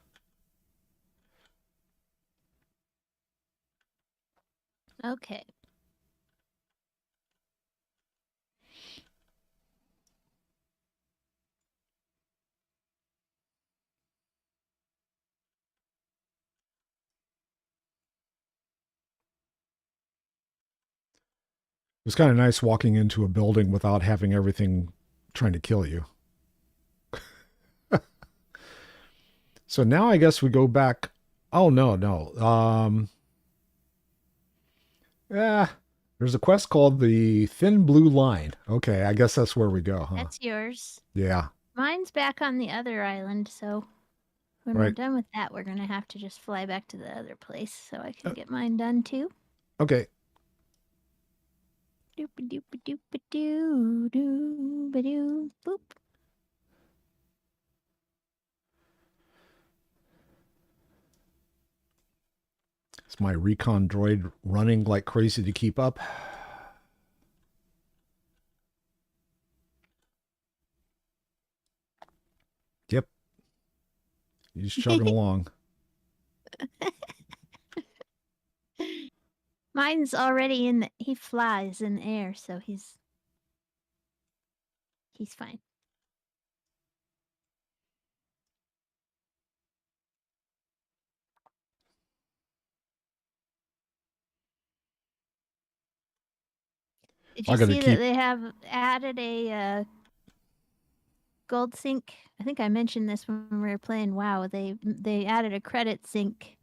Okay. It was kind of nice walking into a building without having everything trying to kill you. So now I guess we go back. Oh no, no. Yeah, there's a quest called the Thin Blue Line. Okay, I guess that's where we go, huh? That's yours. Yeah. Mine's back on the other island, so when we're Right. done with that, we're gonna have to just fly back to the other place so I Uh, can get mine done too. Okay. Doop doop doop doo doo doo boop. Is my recon droid running like crazy to keep up? Yep. He's chugging along. Mine's already in the, he flies in the air, so he's fine. Did I you gotta see that keep. they have added a gold sync? I think I mentioned this when we were playing WoW. They added a credit sync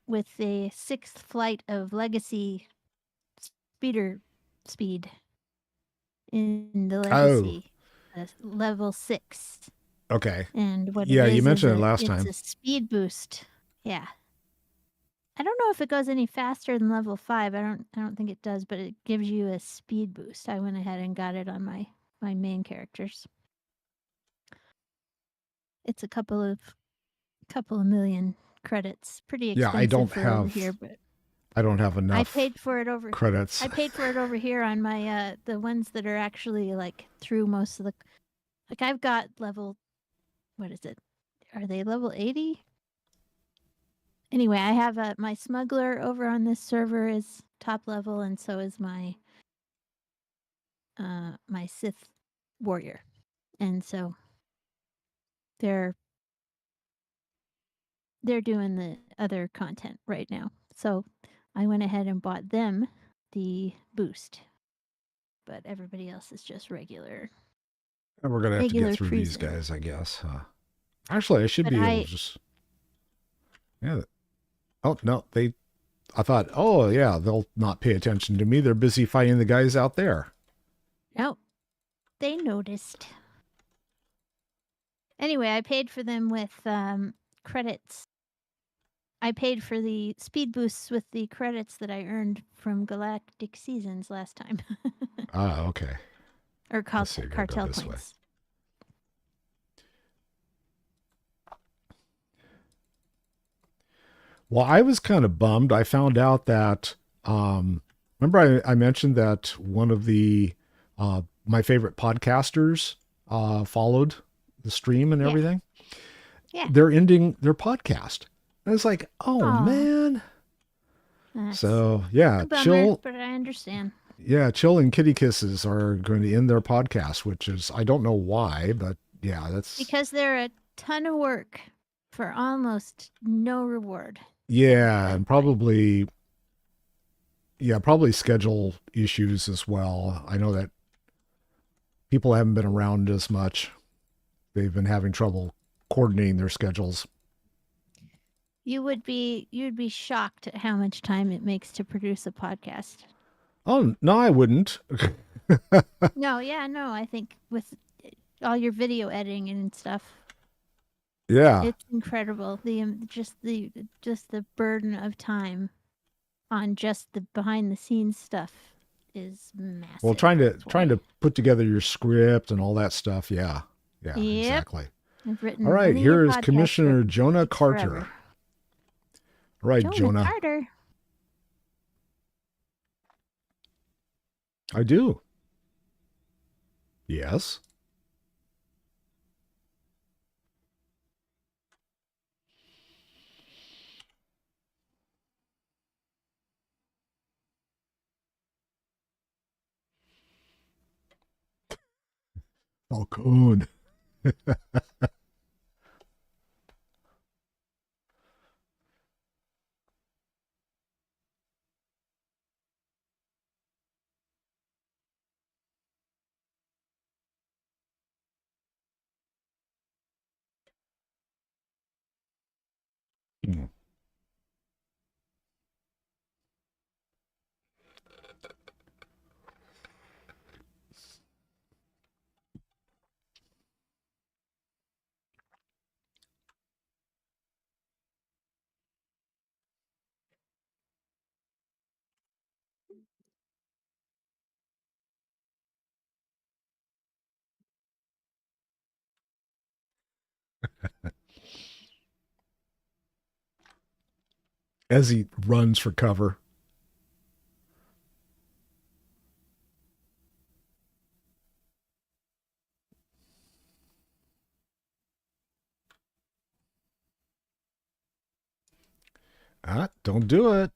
with the 6th flight of Legacy speeder speed in the Oh, Legacy level 6. okay. And what it Yeah, you is mentioned it last it's time. a speed boost. Yeah. I don't know if it goes any faster than level 5. I don't think it does, but it gives you a speed boost. I went ahead and got it on my main characters. It's a couple of million credits. Pretty Yeah, expensive for over here, but I don't have I enough paid for it over credits. here on my the ones that are actually like through most of the, like I've got level, what is it? Are they level 80? Anyway, I have my smuggler over on this server is top level, and so is my my Sith warrior. And so they're doing the other content right now. So I went ahead and bought them the boost. But everybody else is just regular And we're gonna have to get through these cruising. guys, I guess. Actually, I should But be able to just. Yeah. Oh no, they. I thought, oh yeah, they'll not pay attention to me. They're busy fighting the guys out there. no, they noticed. Anyway, I paid for them with credits. I paid for the speed boosts with the credits that I earned from Galactic Seasons last time. Ah, okay. Or Let's see. I gotta go cartel this way. points. Well, I was kind of bummed. I found out that. Remember, I mentioned that one of the my favorite podcasters followed the stream and Yeah. everything. Yeah. They're ending their podcast. And it's like, oh Aw. man. That's So yeah, a bummer, chill. but I understand. Yeah, Chill and Kitty Kisses are going to end their podcast, which is I don't know why, but yeah, that's Because they're a ton of work for almost no reward. yeah, That's and why. probably schedule issues as well. I know that people haven't been around as much. They've been having trouble coordinating their schedules. You'd be shocked at how much time it makes to produce a podcast. Oh, no, I wouldn't. No, yeah, no, I think with all your video editing and stuff, Yeah. it's incredible. Just the burden of time on just the behind the scenes stuff is Well, massive. trying to put together your script and all that stuff. Yeah. Yeah, Yep. exactly. I've All written right, many a here is podcast Commissioner script. Jonah Takes Carter. forever. All right, Jonah Jonah. Carter. I do. Yes. Falcone. As he runs for cover. Ah, don't do it.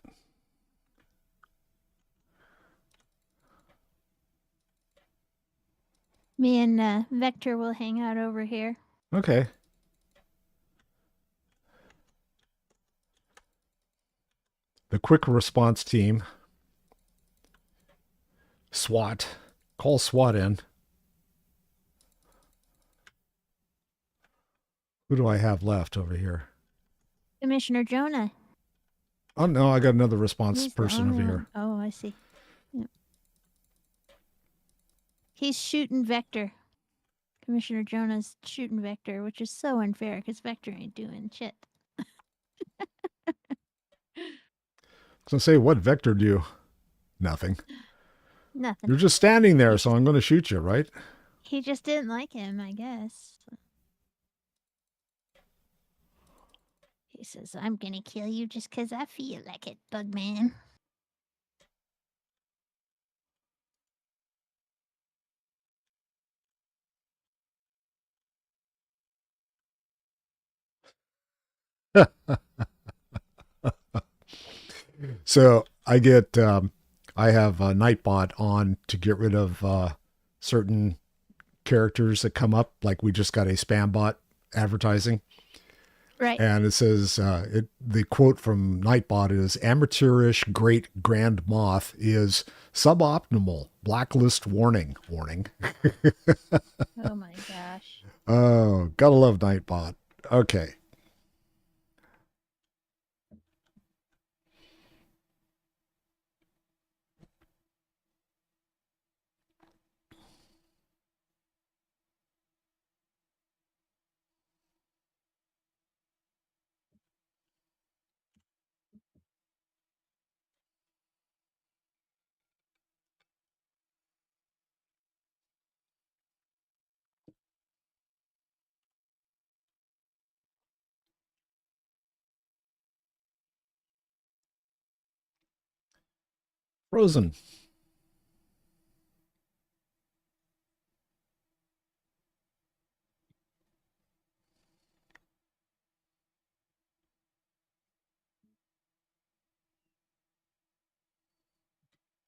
Me and Vector will hang out over here. Okay. The quick response team. SWAT. Call SWAT in. Who do I have left over here? Commissioner Jonah. Oh, no, I got another response He's the person over only here. one. Oh, I see. Yep. He's shooting Vector. Commissioner Jonah's shooting Vector, which is so unfair because Vector ain't doing shit. I was going to say, what Vector do? Nothing. Nothing. You're just standing there, He so just, I'm going to shoot you, right? he just didn't like him, I guess. He says, I'm gonna kill you just 'cause I feel like it, Bugman. So I have a Nightbot on to get rid of certain characters that come up. Like we just got a spam bot advertising. Right. And it says, the quote from Nightbot is amateurish great grand moth is suboptimal. Blacklist warning. Warning. Oh my gosh. Oh, gotta love Nightbot. Okay. Frozen.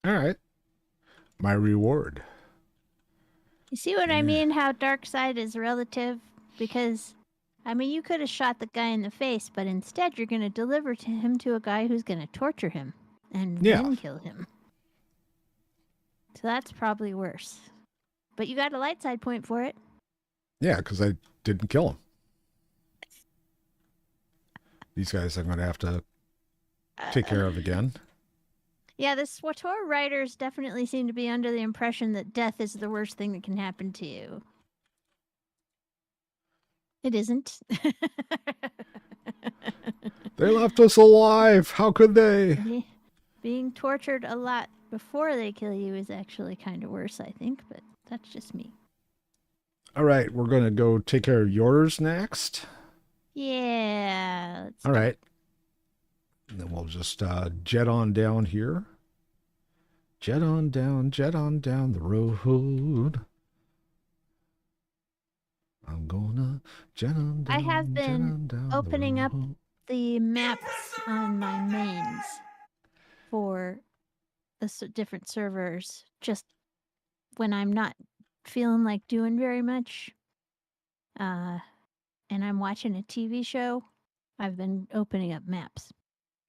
All right. My reward. You see what I Yeah. mean? How dark side is relative? Because, I mean, you could have shot the guy in the face, but instead you're going to deliver to him to a guy who's going to torture him and Yeah. then kill him. So that's probably worse. But you got a light side point for it. Yeah, because I didn't kill him. These guys I'm going to have to take care of again. Yeah, the SWTOR writers definitely seem to be under the impression that death is the worst thing that can happen to you. It isn't. They left us alive. How could they? Being tortured a lot before they kill you is actually kind of worse, I think, but that's just me. All right, we're going to go take care of yours next. Yeah. All right. And then we'll just jet on down here. Jet on down the road. I'm gonna jet on down. I have been down opening up the maps on my mains for the different servers just when I'm not feeling like doing very much. And I'm watching a TV show. I've been opening up maps.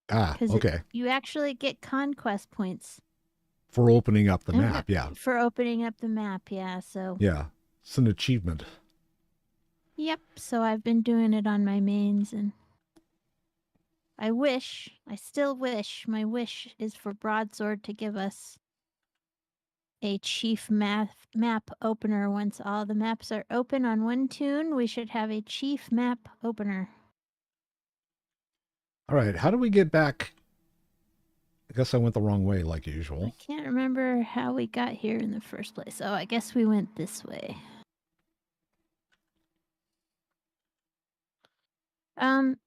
Because okay. you actually get conquest points For opening up the map, yeah. For opening up the map, yeah. So Yeah, it's an achievement. yep. So I've been doing it on my mains, and I still wish, my wish is for Broadsword to give us a chief map opener. Once all the maps are open on one tune, we should have a chief map opener. All right, how do we get back? I guess I went the wrong way like usual. I can't remember how we got here in the first place. Oh, I guess we went this way. Um,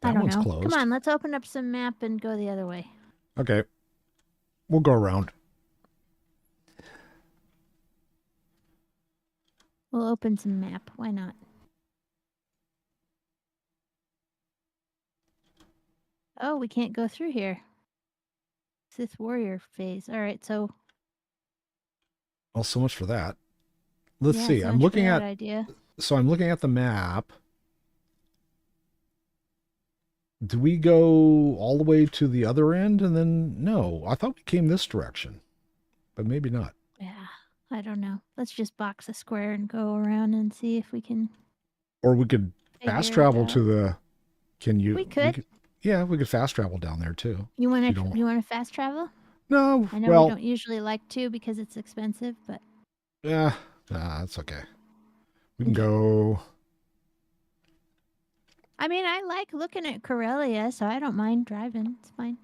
I That don't one's know. Come closed. on, let's open up some map and go the other way. Okay. We'll go around. We'll open some map. Why not? Oh, we can't go through here. Sith warrior phase. All right, so Well, so much for that. Let's yeah, see. so much for that idea. So I'm looking at the map. Do we go all the way to the other end and then no? I thought we came this direction, but maybe not. Yeah, I don't know. Let's just box a square and go around and see if we can Or we could fast figure it travel to out. the. Can you? We could. Yeah, we could fast travel down there too. You If you want don't. to? You want to fast travel? No. I know we Well. don't usually like to because it's expensive, but Yeah. Nah, that's okay. We can go. I mean, I like looking at Corellia, so I don't mind driving. It's fine.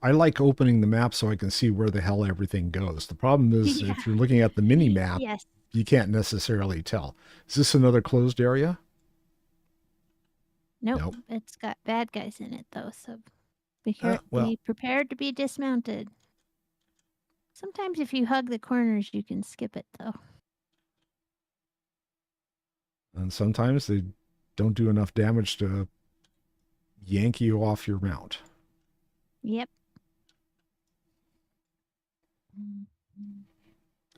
I like opening the map so I can see where the hell everything goes. The problem is Yeah. if you're looking at the mini map, Yes. you can't necessarily tell. Is this another closed area? Nope. Nope. It's got bad guys in it though, so be prepared to be dismounted. Sometimes if you hug the corners, you can skip it though. And sometimes they don't do enough damage to yank you off your mount. Yep.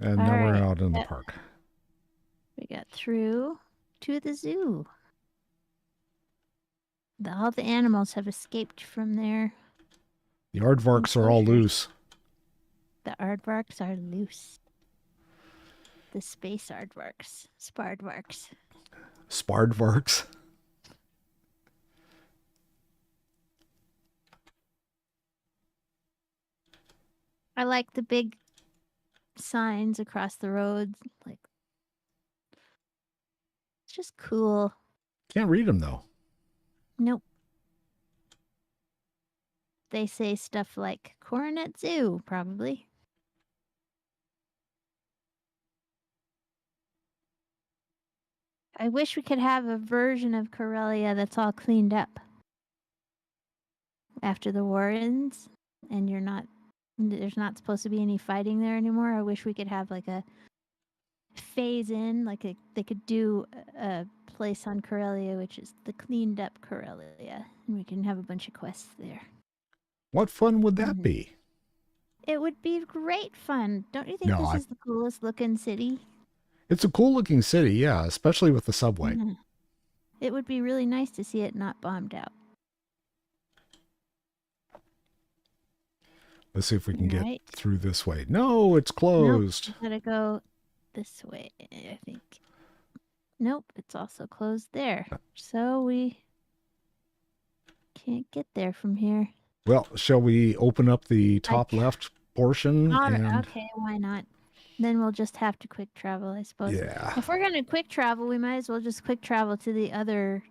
And now we're Alright, out in the park. We got through to the zoo. All the animals have escaped from there. The aardvarks are all loose. The aardvarks are loose. The space aardvarks. Spardvarks. Spardvarks? I like the big signs across the road. Like, it's just cool. Can't read them though. Nope. They say stuff like Coronet Zoo, probably. I wish we could have a version of Corellia that's all cleaned up after the war ends and there's not supposed to be any fighting there anymore. I wish we could have like a phase in, they could do a place on Corellia, which is the cleaned up Corellia, and we can have a bunch of quests there. What fun would that be? It would be great fun. Don't you think this is the coolest looking city? It's a cool looking city, yeah, especially with the subway. Mm-hmm. It would be really nice to see it not bombed out. Let's see if we can get through this way. No, it's closed. Nope, we gotta go this way, I think. Nope, it's also closed there. So we can't get there from here. Well, shall we open up the top left portion? Okay, why not? Then we'll just have to quick travel, I suppose. Yeah. If we're gonna quick travel, we might as well just quick travel to the other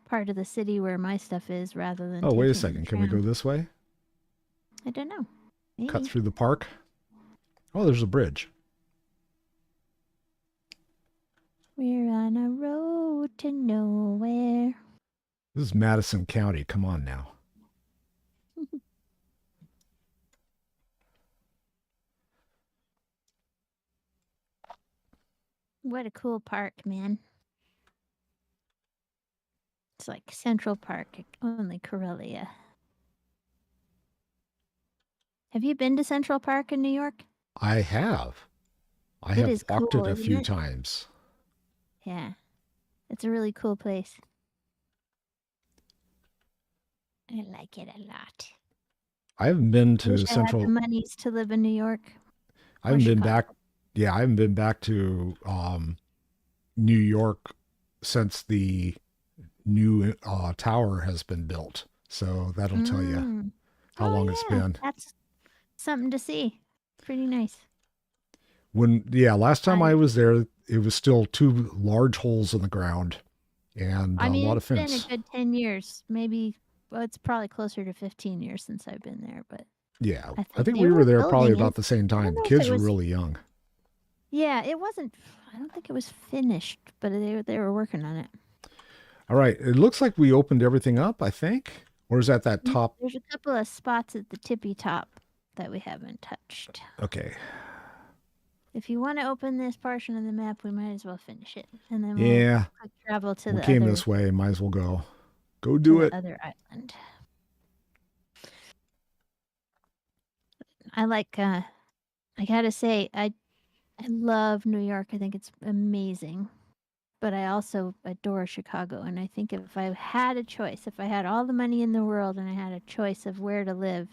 part of the city where my stuff is, rather than. Oh, wait a second. Can we go this way? I don't know. Maybe. Cut through the park. Oh, there's a bridge. We're on a road to nowhere. This is Madison County. Come on now. What a cool park, man. It's like Central Park, only Corellia. Have you been to Central Park in New York? I have. I have walked it a few times. Yeah. It's a really cool place. I like it a lot. I haven't been to Central. I had the monies to live in New York. I haven't been back. Yeah, I haven't been back to New York since the new tower has been built. So that'll tell you how long it's been. That's something to see. Pretty nice. Last time I was there, it was still 2 large holes in the ground and a lot of fence. It's been a good 10 years. Maybe, well, it's probably closer to 15 years since I've been there, but yeah, I think we were there probably about the same time. The kids were really young. Yeah, it wasn't. I don't think it was finished, but they were working on it. All right. It looks like we opened everything up, I think. Or is that top? There's a couple of spots at the tippy top that we haven't touched. Okay. If you want to open this portion of the map, we might as well finish it, and then Yeah. we'll quick travel to We the came other this way. Might as well go. Go to do the it. other island. I like. I gotta say, I love New York. I think it's amazing. But I also adore Chicago. And I think if I had a choice, if I had all the money in the world and I had a choice of where to live,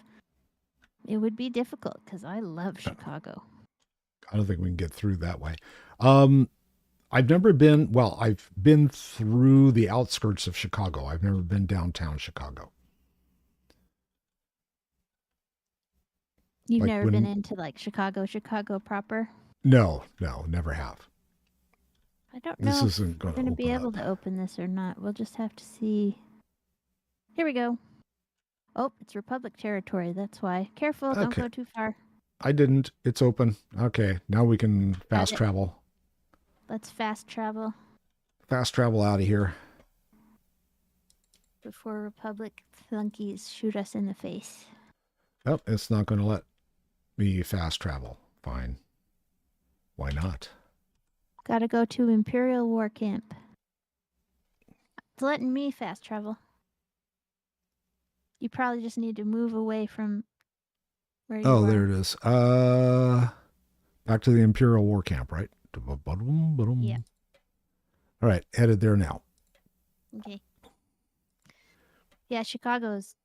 it would be difficult because I love Chicago. I don't think we can get through that way. I've never been, well, I've been through the outskirts of Chicago. I've never been downtown Chicago. You've Like never been into like Chicago proper? No, never have. I don't This know if isn't we're going going to to be open able up. to open this or not. We'll just have to see. Here we go. Oh, it's Republic territory. That's why. Careful, don't Okay. go too far. I didn't. It's open. Okay. Now we can Got fast it. travel. Let's fast travel Fast travel out of here. before Republic flunkies shoot us in the face. Oh, it's not going to let me fast travel. Fine. Why not? Gotta go to Imperial War Camp. It's letting me fast travel. You probably just need to move away from where you are. Oh, there it is. Back to the Imperial War Camp, right? Yeah. All right, headed there now. Okay. Yeah, Chicago's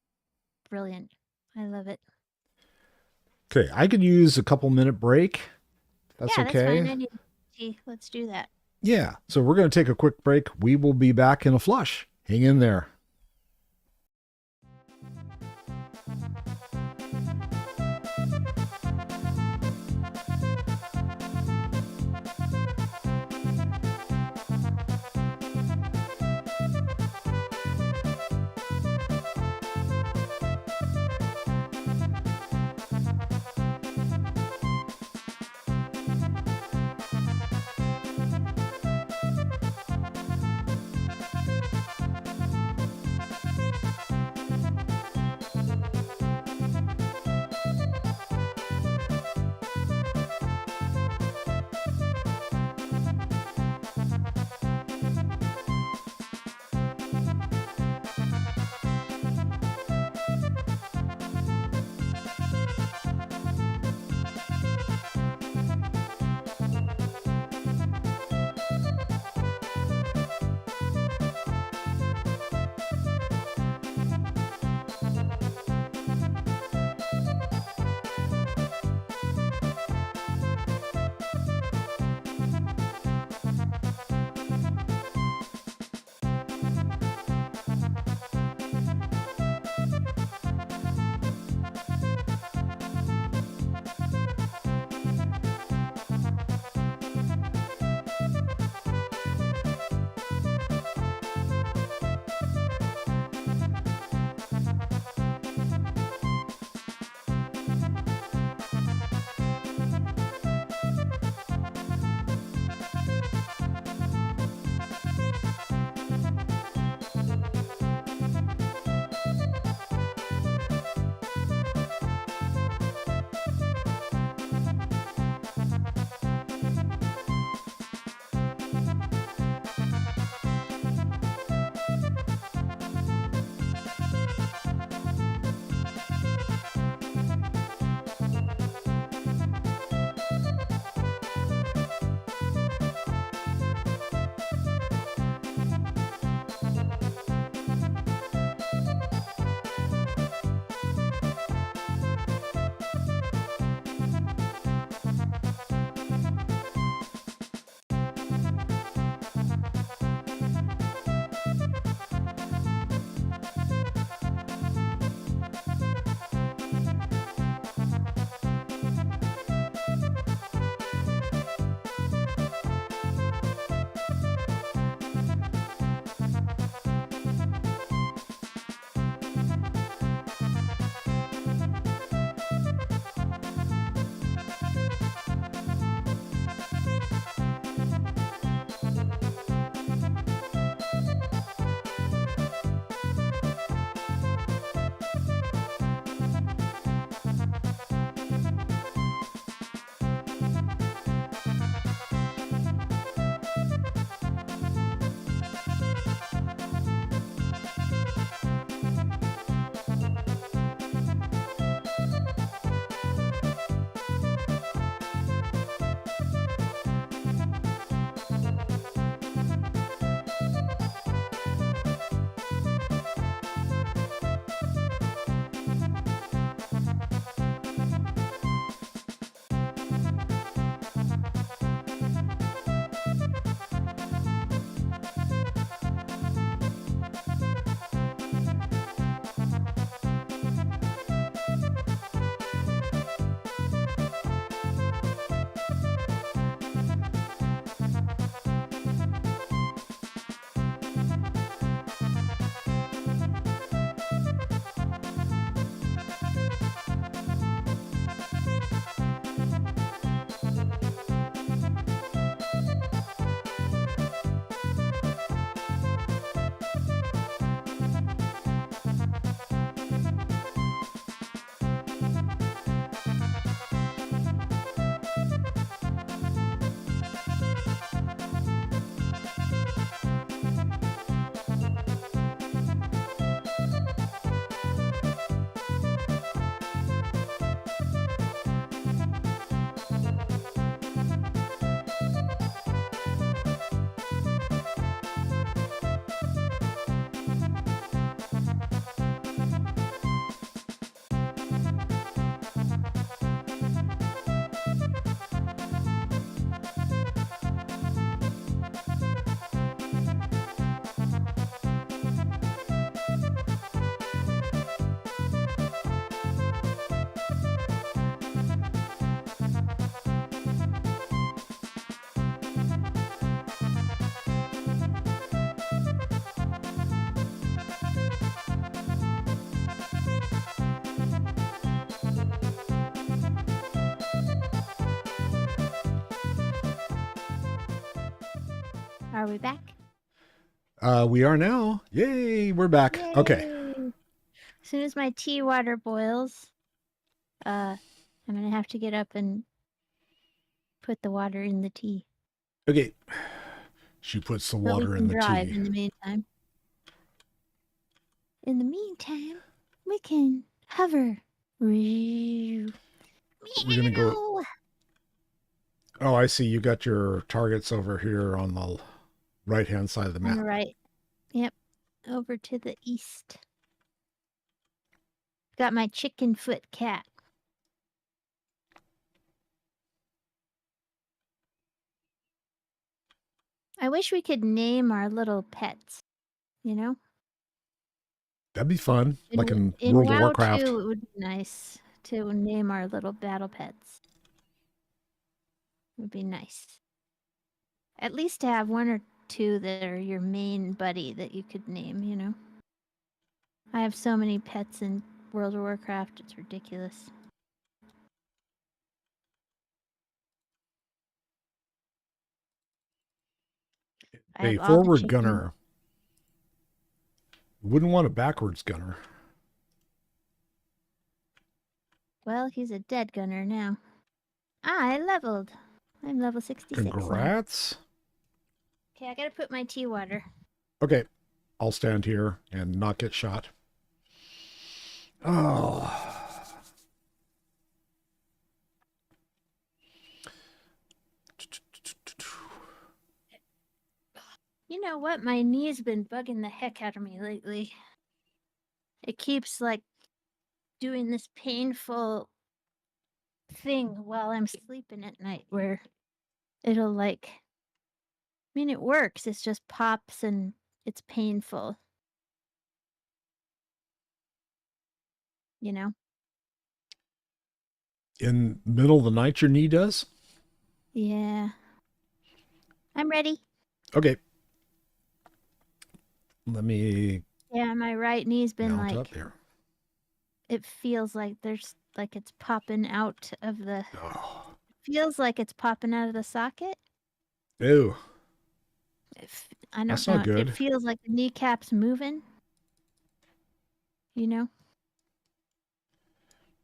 brilliant. I love it. Okay, I could use a couple minute break. That's yeah, okay. That's fine. I need tea. Let's do that. Yeah, so we're going to take a quick break. We will be back in a flush. Hang in there. Are we back? We are now. Yay, we're back. Yay! Okay. As soon as my tea water boils, I'm gonna have to get up and put the water in the tea. Okay. She puts the But we water can in the drive tea. in the meantime. In the meantime, we can hover. Meow. We're going to go. Oh, I see. You got your targets over here on the right hand side of the On map. the right. Yep. Over to the east. Got my chicken foot cat. I wish we could name our little pets, you know? That'd be fun. Like in In World of WoW Warcraft. 2, it would be nice to name our little battle pets. It would be nice. At least to have one or two that are your main buddy that you could name, you know? I have so many pets in World of Warcraft, it's ridiculous. I A have all the forward chickens. gunner. Wouldn't want a backwards gunner. Well, he's a dead gunner now. I leveled. I'm level 66 now. Congrats. Okay, I gotta put my tea water. Okay. I'll stand here and not get shot. Oh. You know what? My knee's been bugging the heck out of me lately. It keeps like doing this painful thing while I'm sleeping at night where it'll like, I mean, it works. It's just pops and it's painful. You know? In middle of the night, your knee does? Yeah. I'm ready. Okay. Let me Yeah, my right knee's been mount like, up here. it feels like there's like it's popping out of the, Oh. feels like it's popping out of the socket. Ew. I don't That's know. not good. It feels like the kneecap's moving. You know?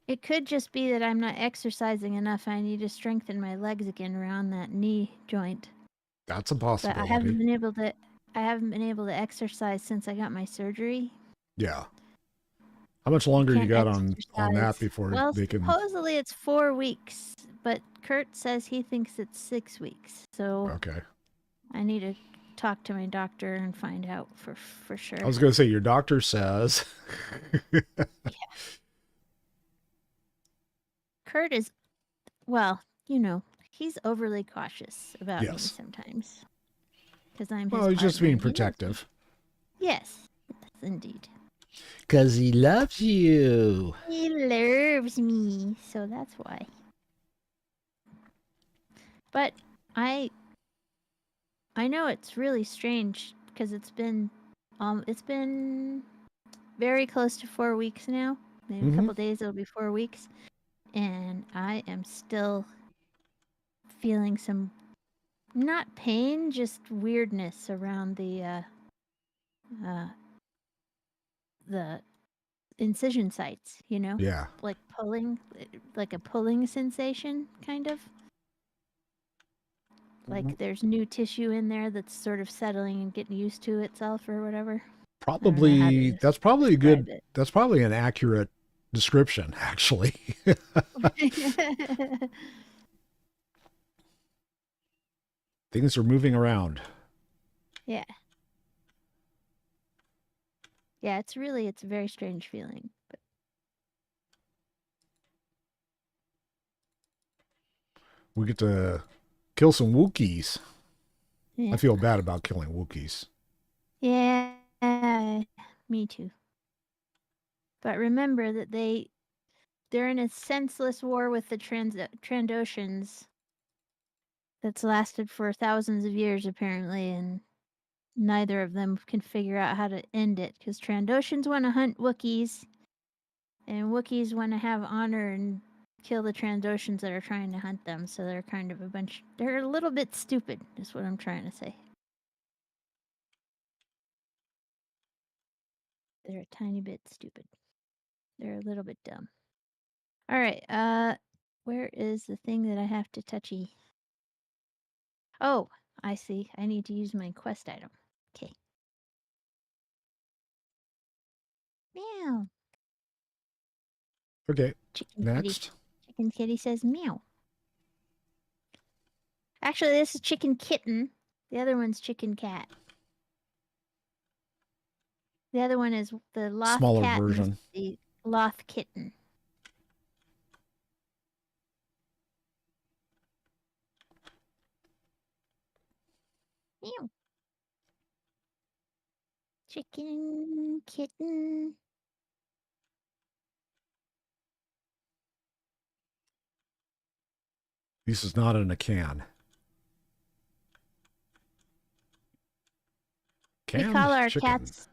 It could just be that I'm not exercising enough. I need to strengthen my legs again around that knee joint. That's a But possibility. I haven't been able to exercise since I got my surgery. Yeah. How much longer you Can't got on that exercise. before Well, they can? supposedly it's 4 weeks, but Kurt says he thinks it's 6 weeks. So Okay. I need to talk to my doctor and find out for sure. I was going to say your doctor says. Kurt is, well, you know, he's overly cautious about me Yes. sometimes. Because I'm his Well, he's just partner, being and he loves me. protective. Yes, indeed. Because he loves you. He loves me, so that's why. But I know it's really strange because it's been very close to 4 weeks now. Maybe a couple days it'll be 4 weeks, and I am still feeling some not pain, just weirdness around the incision sites, you know? Yeah. Like pulling, like a pulling sensation, kind of. Like there's new tissue in there that's sort of settling and getting used to itself or whatever. Probably, that's probably a describe good, that's probably an accurate description, actually. Things are moving around. Yeah. Yeah, it's a very strange feeling. But We get to kill some Wookiees. yeah. I feel bad about killing Wookiees. Yeah, me too. But remember that they're in a senseless war with the Trandoshans that's lasted for thousands of years apparently, and neither of them can figure out how to end it because Trandoshans want to hunt Wookiees, and Wookiees want to have honor and kill the Trandoshans that are trying to hunt them. So they're kind of they're a little bit stupid, is what I'm trying to say. They're a tiny bit stupid. They're a little bit dumb. All right. Where is the thing that I have to touchy? Oh, I see. I need to use my quest item. Okay. Meow. Okay, Chicken kitty. next. Chicken kitty says meow. Actually, this is chicken kitten. The other one's chicken cat. The other one is the loth Smaller cat, and this is version. the loth kitten. Meow. Chicken kitten. This is not in a can. We Canned call our chicken. cats.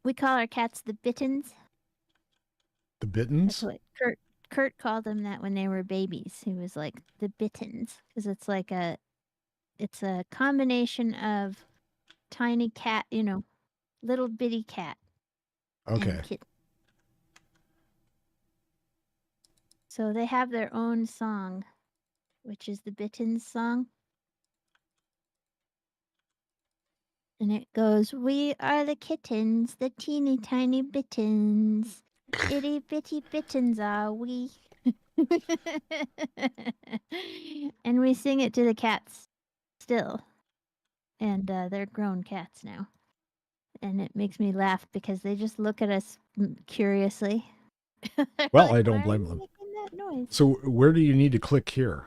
We call our cats the bittens. The That's Bittens? what Kurt called them that when they were babies. He was like the bittens because it's like it's a combination of tiny cat, little bitty cat Okay. and kitten. So they have their own song, which is the bittens song. And it goes, "We are the kittens, the teeny tiny bittens. Itty bitty bittens are we." And we sing it to the cats still. And they're grown cats now. And it makes me laugh because they just look at us curiously. Well, Like, I why don't are blame you them. making that noise? So where do you need to click here?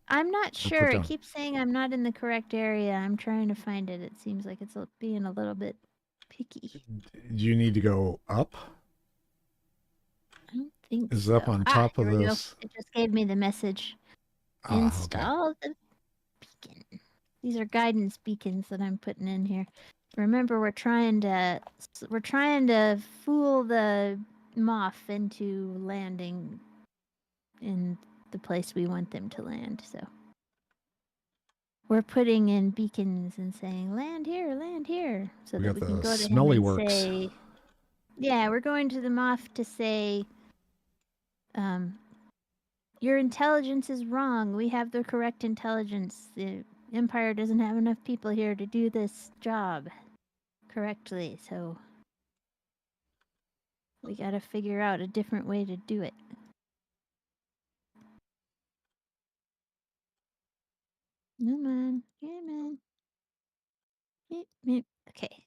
I'm not Or sure. put It down? keeps saying I'm not in the correct area. I'm trying to find it. It seems like it's being a little bit picky. Do you need to go up? I don't think Is it so. up on top Here of we go. this? It just gave me the message. Ah, okay. Install the beacon. These are guidance beacons that I'm putting in here. Remember, we're trying to fool the moth into landing in the place we want them to land. So we're putting in beacons and saying land here, so We that got we can the go to him smelly and works. say, yeah, we're going to the moth to say, your intelligence is wrong. We have the correct intelligence. The Empire doesn't have enough people here to do this job correctly, so we gotta figure out a different way to do it. No man. Yeah, man. Okay.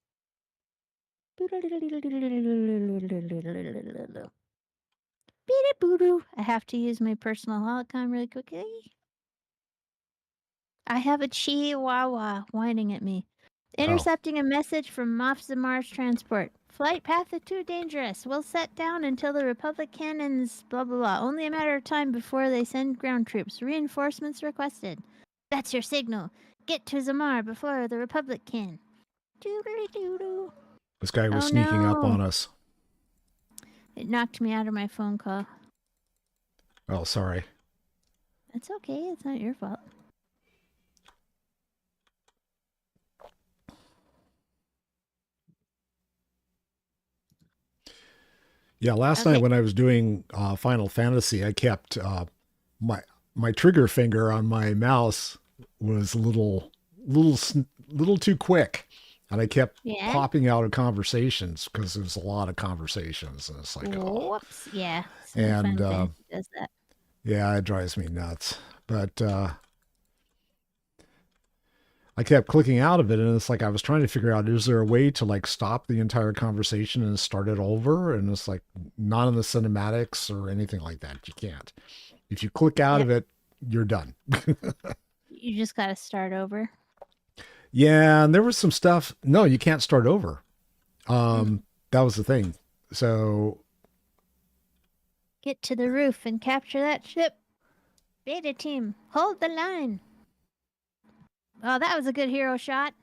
I have to use my personal holocom really quickly. I have a chihuahua whining at me. Intercepting a message from Mofza Mars Transport. Flight path is too dangerous. We'll set down until the Republic cannons, blah, blah, blah. Only a matter of time before they send ground troops. Reinforcements requested. That's your signal. Get to Zamar before the Republic can. Doodly-doo-doo. This guy was Oh, sneaking up no. on us. It knocked me out of my phone call. Oh, sorry. That's okay. It's not your fault. Yeah, last Okay. night when I was doing Final Fantasy, I kept my trigger finger on my mouse was a little too quick, and I kept Yeah. popping out of conversations because there was a lot of conversations, and it's like, oh, Whoops. Yeah. and Final Fantasy does that. yeah, it drives me nuts. But I kept clicking out of it, and it's like I was trying to figure out, is there a way to like stop the entire conversation and start it over? And it's like not in the cinematics or anything like that. You can't. If you click out of it, you're done. You just got to start over. Yeah, and there was some stuff. No, you can't start over. That was the thing. So Get to the roof and capture that ship. Beta team, hold the line. Oh, that was a good hero shot.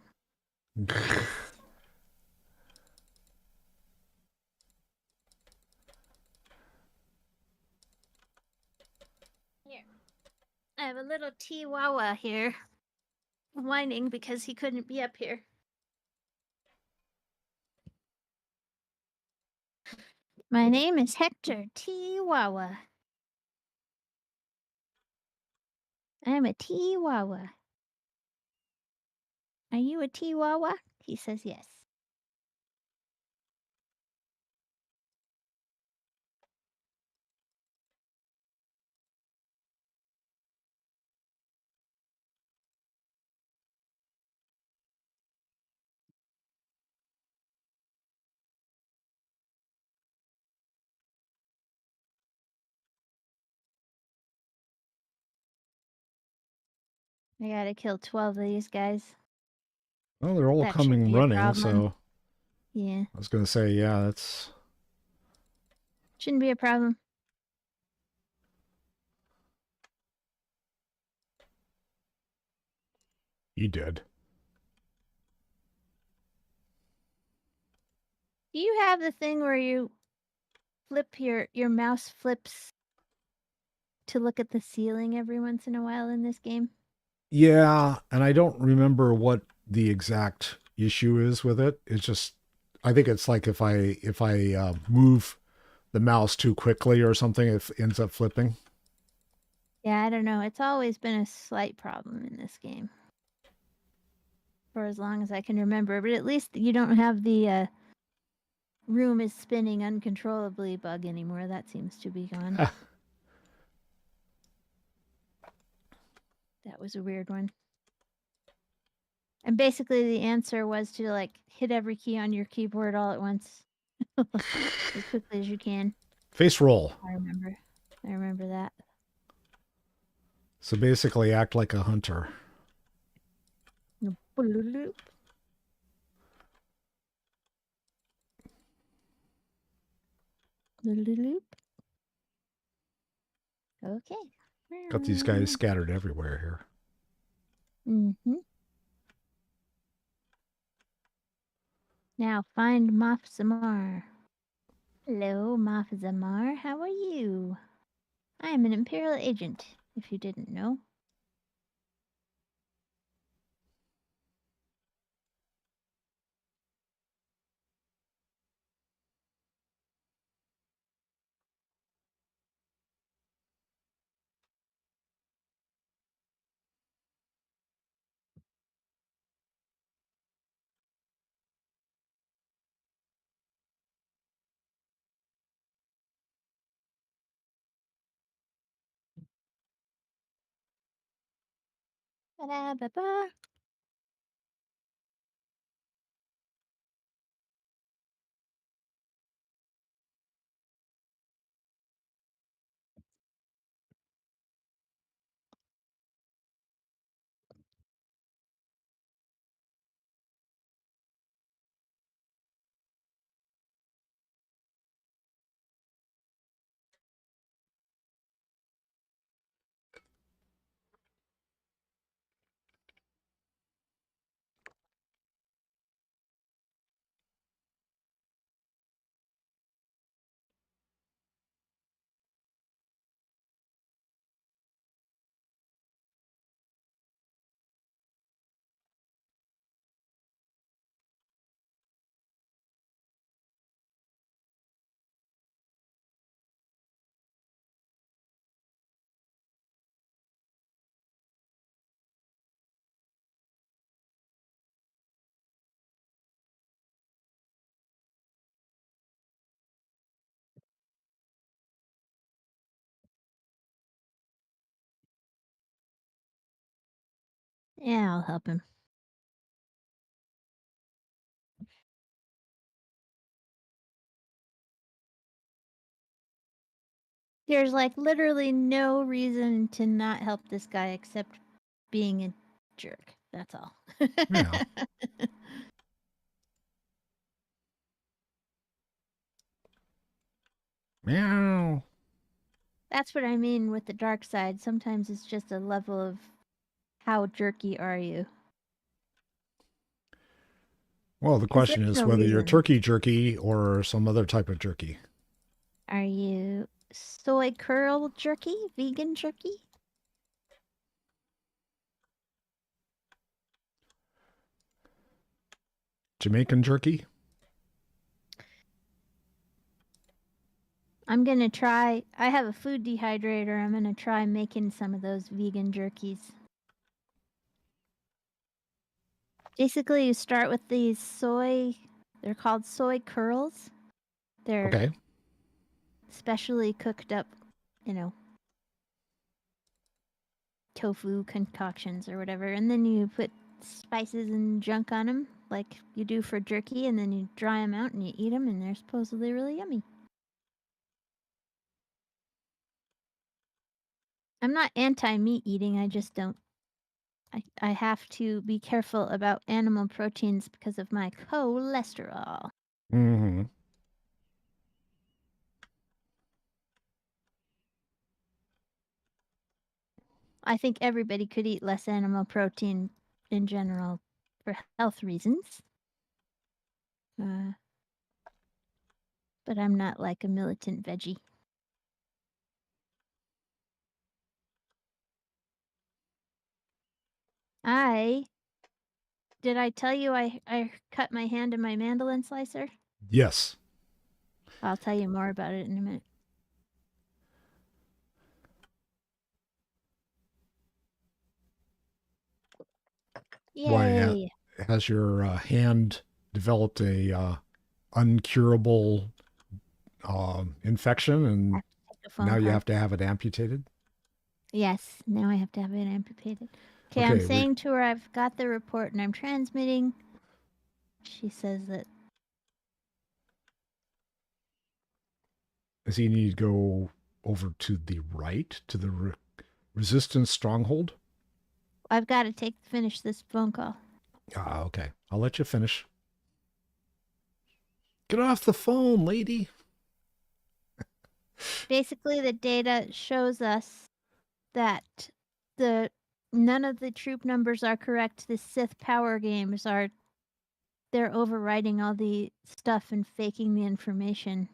Here. I have a little Chihuahua here whining because he couldn't be up here. My name is Hector Chihuahua. I'm a Chihuahua. Are you a Chihuahua? He says yes. I gotta kill 12 of these guys. Well, they're all That shouldn't coming be a running, problem. so Yeah, I was going to say, yeah, that's. shouldn't be a problem. You did. Do you have the thing where you flip your mouse flips to look at the ceiling every once in a while in this game? Yeah, and I don't remember what the exact issue is with it. It's just, I think it's like if I move the mouse too quickly or something, it ends up flipping. Yeah, I don't know. It's always been a slight problem in this game. For as long as I can remember. But at least you don't have the room is spinning uncontrollably bug anymore. That seems to be gone. That was a weird one. And basically the answer was to like hit every key on your keyboard all at once. As quickly as you can. Face roll. I remember. I remember that. So basically, act like a hunter. Bloop. Bloop. Okay. Got these guys scattered everywhere here. Mm-hmm. Now find Moff Zamar. Hello, Moff Zamar. How are you? I am an Imperial agent, if you didn't know. Ba-da-ba-ba. Yeah, I'll help him. There's like literally no reason to not help this guy except being a jerk. That's all. Yeah. Meow. That's what I mean with the dark side. Sometimes it's just a level of how jerky are you? Well, the Because question there's is no whether you're reason. turkey jerky or some other type of jerky. Are you soy curl jerky? Vegan jerky? Jamaican jerky? I'm gonna try. I have a food dehydrator. I'm gonna try making some of those vegan jerkies. Basically, you start with these soy. They're called soy curls. They're Okay. specially cooked up, you know, tofu concoctions or whatever, and then you put spices and junk on them like you do for jerky, and then you dry them out and you eat them, and they're supposedly really yummy. I'm not anti-meat eating, I just don't. I have to be careful about animal proteins because of my cholesterol. Mm-hmm. I think everybody could eat less animal protein in general for health reasons. But I'm not like a militant veggie. Did I tell you I cut my hand in my mandolin slicer? Yes. I'll tell you more about it in a minute. Why Yay! has your hand developed a uncurable infection, I and have to take a now phone you call. have to have it amputated? Yes, now I have to have it amputated. Okay, I'm Okay. saying to her I've got the report and I'm transmitting. She says that Does he need to go over to the right to the resistance stronghold? I've got to finish this phone call. Ah, okay. I'll let you finish. Get off the phone, lady. Basically, the data shows us that the none of the troop numbers are correct. The Sith power games are they're overriding all the stuff and faking the information.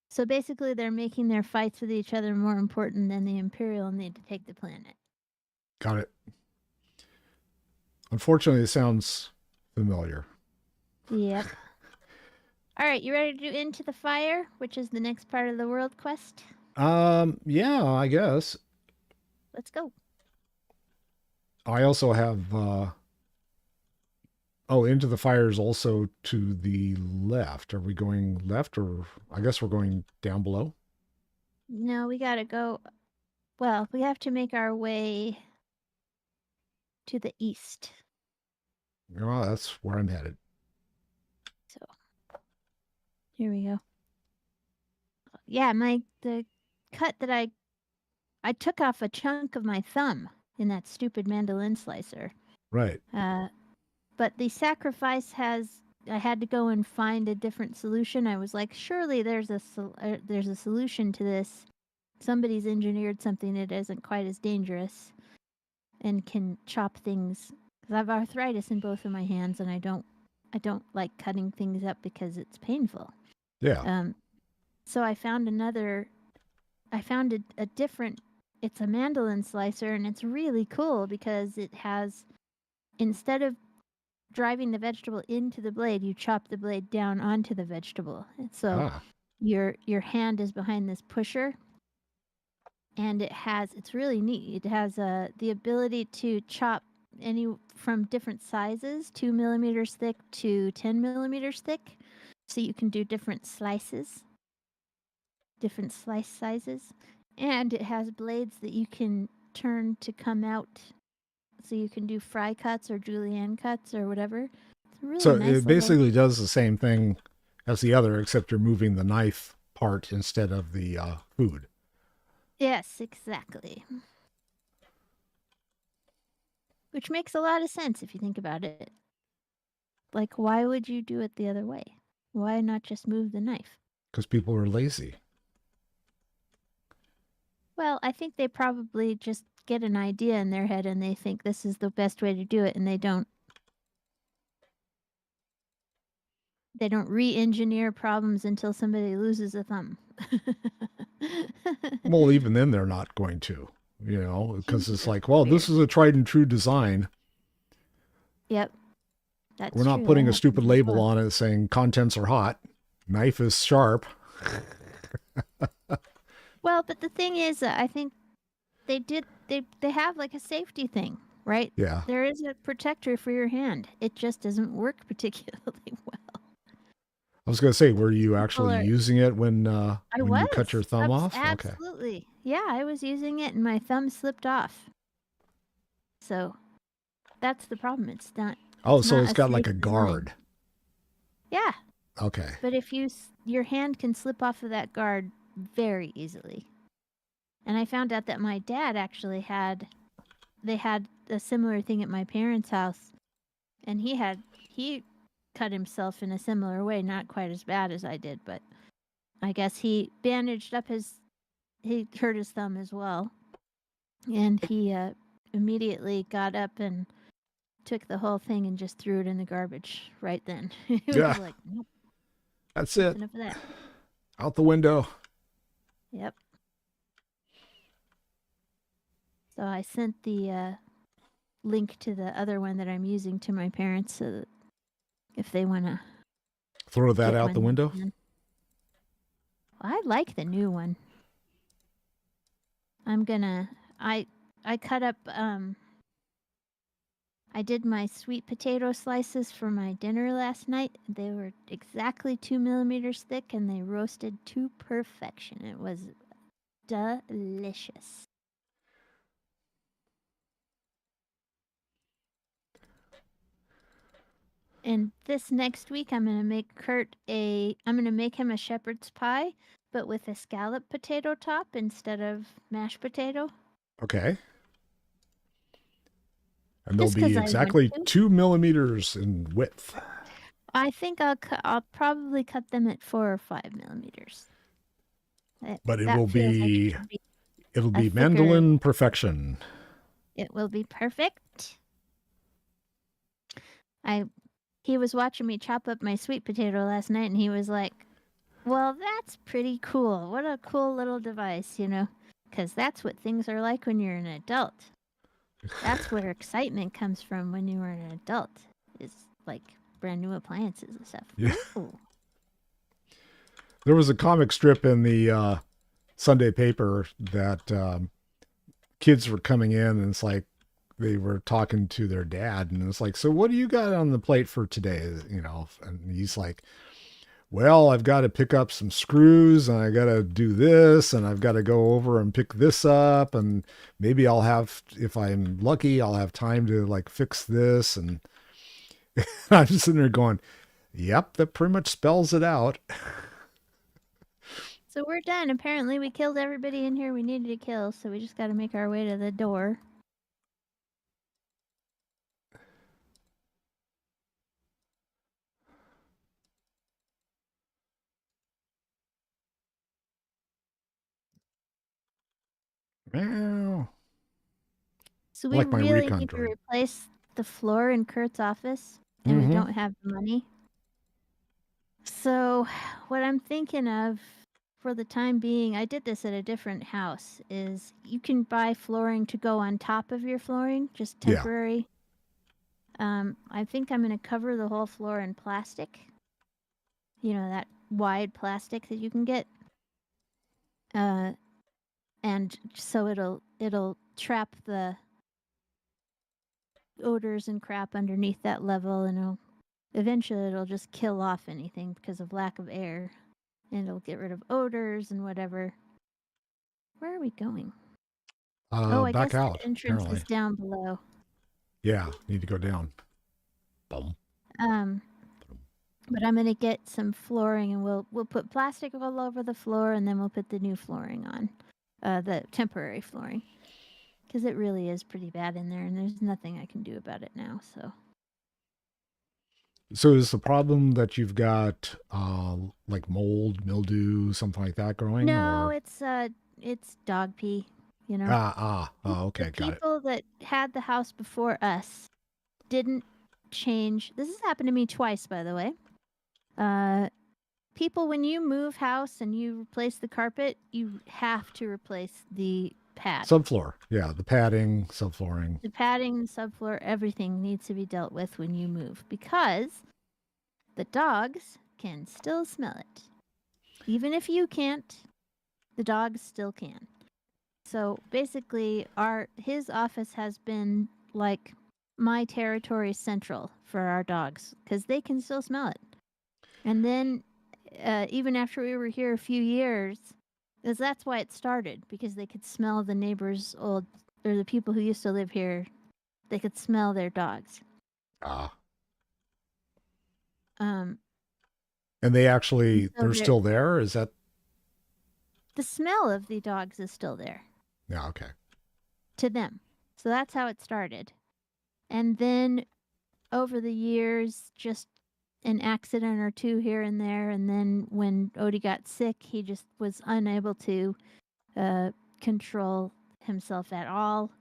So basically, they're making their fights with each other more important than the Imperial need to take the planet. Got it. Unfortunately, it sounds familiar. Yep. All right, you ready to do Into the Fire, which is the next part of the world quest? Yeah, I guess. Let's go. I also have oh, Into the Fire is also to the left. Are we going left, or I guess we're going down below? No, we gotta go. Well, we have to make our way to the east. Well, that's where I'm headed. So here we go. Yeah, the cut that I took off a chunk of my thumb in that stupid mandolin slicer. Right. But the sacrifice I had to go and find a different solution. I was like, surely there's a solution to this. Somebody's engineered something that isn't quite as dangerous and can chop things. Because I have arthritis in both of my hands, and I don't like cutting things up because it's painful. Yeah. So I found a different. It's a mandolin slicer, and it's really cool because it has, instead of driving the vegetable into the blade, you chop the blade down onto the vegetable. So Ah. your hand is behind this pusher, and it's really neat. It has the ability to chop any from different sizes, 2 millimeters thick to 10 millimeters thick. So you can do different slices, different slice sizes, and it has blades that you can turn to come out, so you can do fry cuts or julienne cuts or whatever. It's a really So nice it little. basically does the same thing as the other, except you're moving the knife part instead of the food. Yes, exactly. Which makes a lot of sense if you think about it. Like, why would you do it the other way? Why not just move the knife? Because people are lazy. Well, I think they probably just get an idea in their head and they think this is the best way to do it, and they don't re-engineer problems until somebody loses a thumb. Well, even then, they're not going to, because it's Jesus, like, well, weird. this is a tried and true design. Yep, We're that's not true. That putting a happens stupid as label well. on it saying contents are hot. Knife is sharp. Well, but the thing is, I think they have like a safety thing, right? Yeah. There is a protector for your hand. It just doesn't work particularly well. I was gonna say, were you People actually are. using it I when you cut your was thumb off? Okay. absolutely. Yeah, I was using it and my thumb slipped off. So that's the problem. Oh, It's so not it's a got safe like a design. guard. Yeah, Okay. but if your hand can slip off of that guard very easily. And I found out that my dad actually they had a similar thing at my parents' house, and he cut himself in a similar way, not quite as bad as I did, but I guess he bandaged up he hurt his thumb as well, and he immediately got up and took the whole thing and just threw it in the garbage right then. He Yeah, was like, nope, that's that's it. enough of that. Out the window. Yep. So I sent the link to the other one that I'm using to my parents so that if they want to Throw that get out the one, window. they can. I like the new one. I'm gonna. I cut up. I did my sweet potato slices for my dinner last night. They were exactly 2 millimeters thick, and they roasted to perfection. It was delicious. And this next week, I'm gonna make Kurt I'm gonna make him a shepherd's pie, but with a scallop potato top instead of mashed potato. Okay. And they'll Just because be I want exactly to. 2 millimeters in width. I think I'll probably cut them at 4 or 5 millimeters. But That feels like it should be it'll a be thicker. mandolin perfection. It will be perfect. I He was watching me chop up my sweet potato last night, and he was like, "Well, that's pretty cool. What a cool little device, you know." Because that's what things are like when you're an adult. That's where excitement comes from when you are an adult. Is like brand new appliances and stuff. Yeah. Ooh. There was a comic strip in the Sunday paper that kids were coming in, and it's like they were talking to their dad, and it's like, so what do you got on the plate for today? You know, and he's like, well, I've got to pick up some screws, and I got to do this, and I've got to go over and pick this up, and maybe I'll have, if I'm lucky, I'll have time to like fix this. And I'm just sitting there going, yep, that pretty much spells it out. So we're done. Apparently, we killed everybody in here we needed to kill, so we just got to make our way to the door. Meow. So I we like my really recon need to droid. replace the floor in Kurt's office, and we Mm-hmm. don't have the money. So, what I'm thinking of for the time being, I did this at a different house, is you can buy flooring to go on top of your flooring, just Yeah. temporary. I think I'm going to cover the whole floor in plastic. You know, that wide plastic that you can get. And so it'll trap the odors and crap underneath that level, and eventually it'll just kill off anything because of lack of air, and it'll get rid of odors and whatever. Where are we going? Oh, I Back guess the out, entrance is apparently. down below. Yeah, need to go down. Boom. Um, but I'm gonna get some flooring, and we'll put plastic all over the floor, and then we'll put the new flooring on, the temporary flooring, because it really is pretty bad in there, and there's nothing I can do about it now. So So is the problem that you've got like mold, mildew, something like that growing, no, or it's dog pee. You know, The okay, got it. people that had the house before us didn't change. This has happened to me twice, by the way. People, when you move house and you replace the carpet, you have to replace the pad. Subfloor, yeah, the padding, subflooring. The padding, the subfloor, everything needs to be dealt with when you move, because the dogs can still smell it. Even if you can't, the dogs still can. So basically, his office has been like my territory central for our dogs because they can still smell it. And then, even after we were here a few years, because that's why it started, because they could smell the neighbors' or the people who used to live here, they could smell their dogs. Ah. Um, And and so they're still there? Is that? the smell of the dogs is still there Yeah, okay. to them. So that's how it started. And then over the years, just an accident or two here and there. And then when Odie got sick, he just was unable to control himself at all.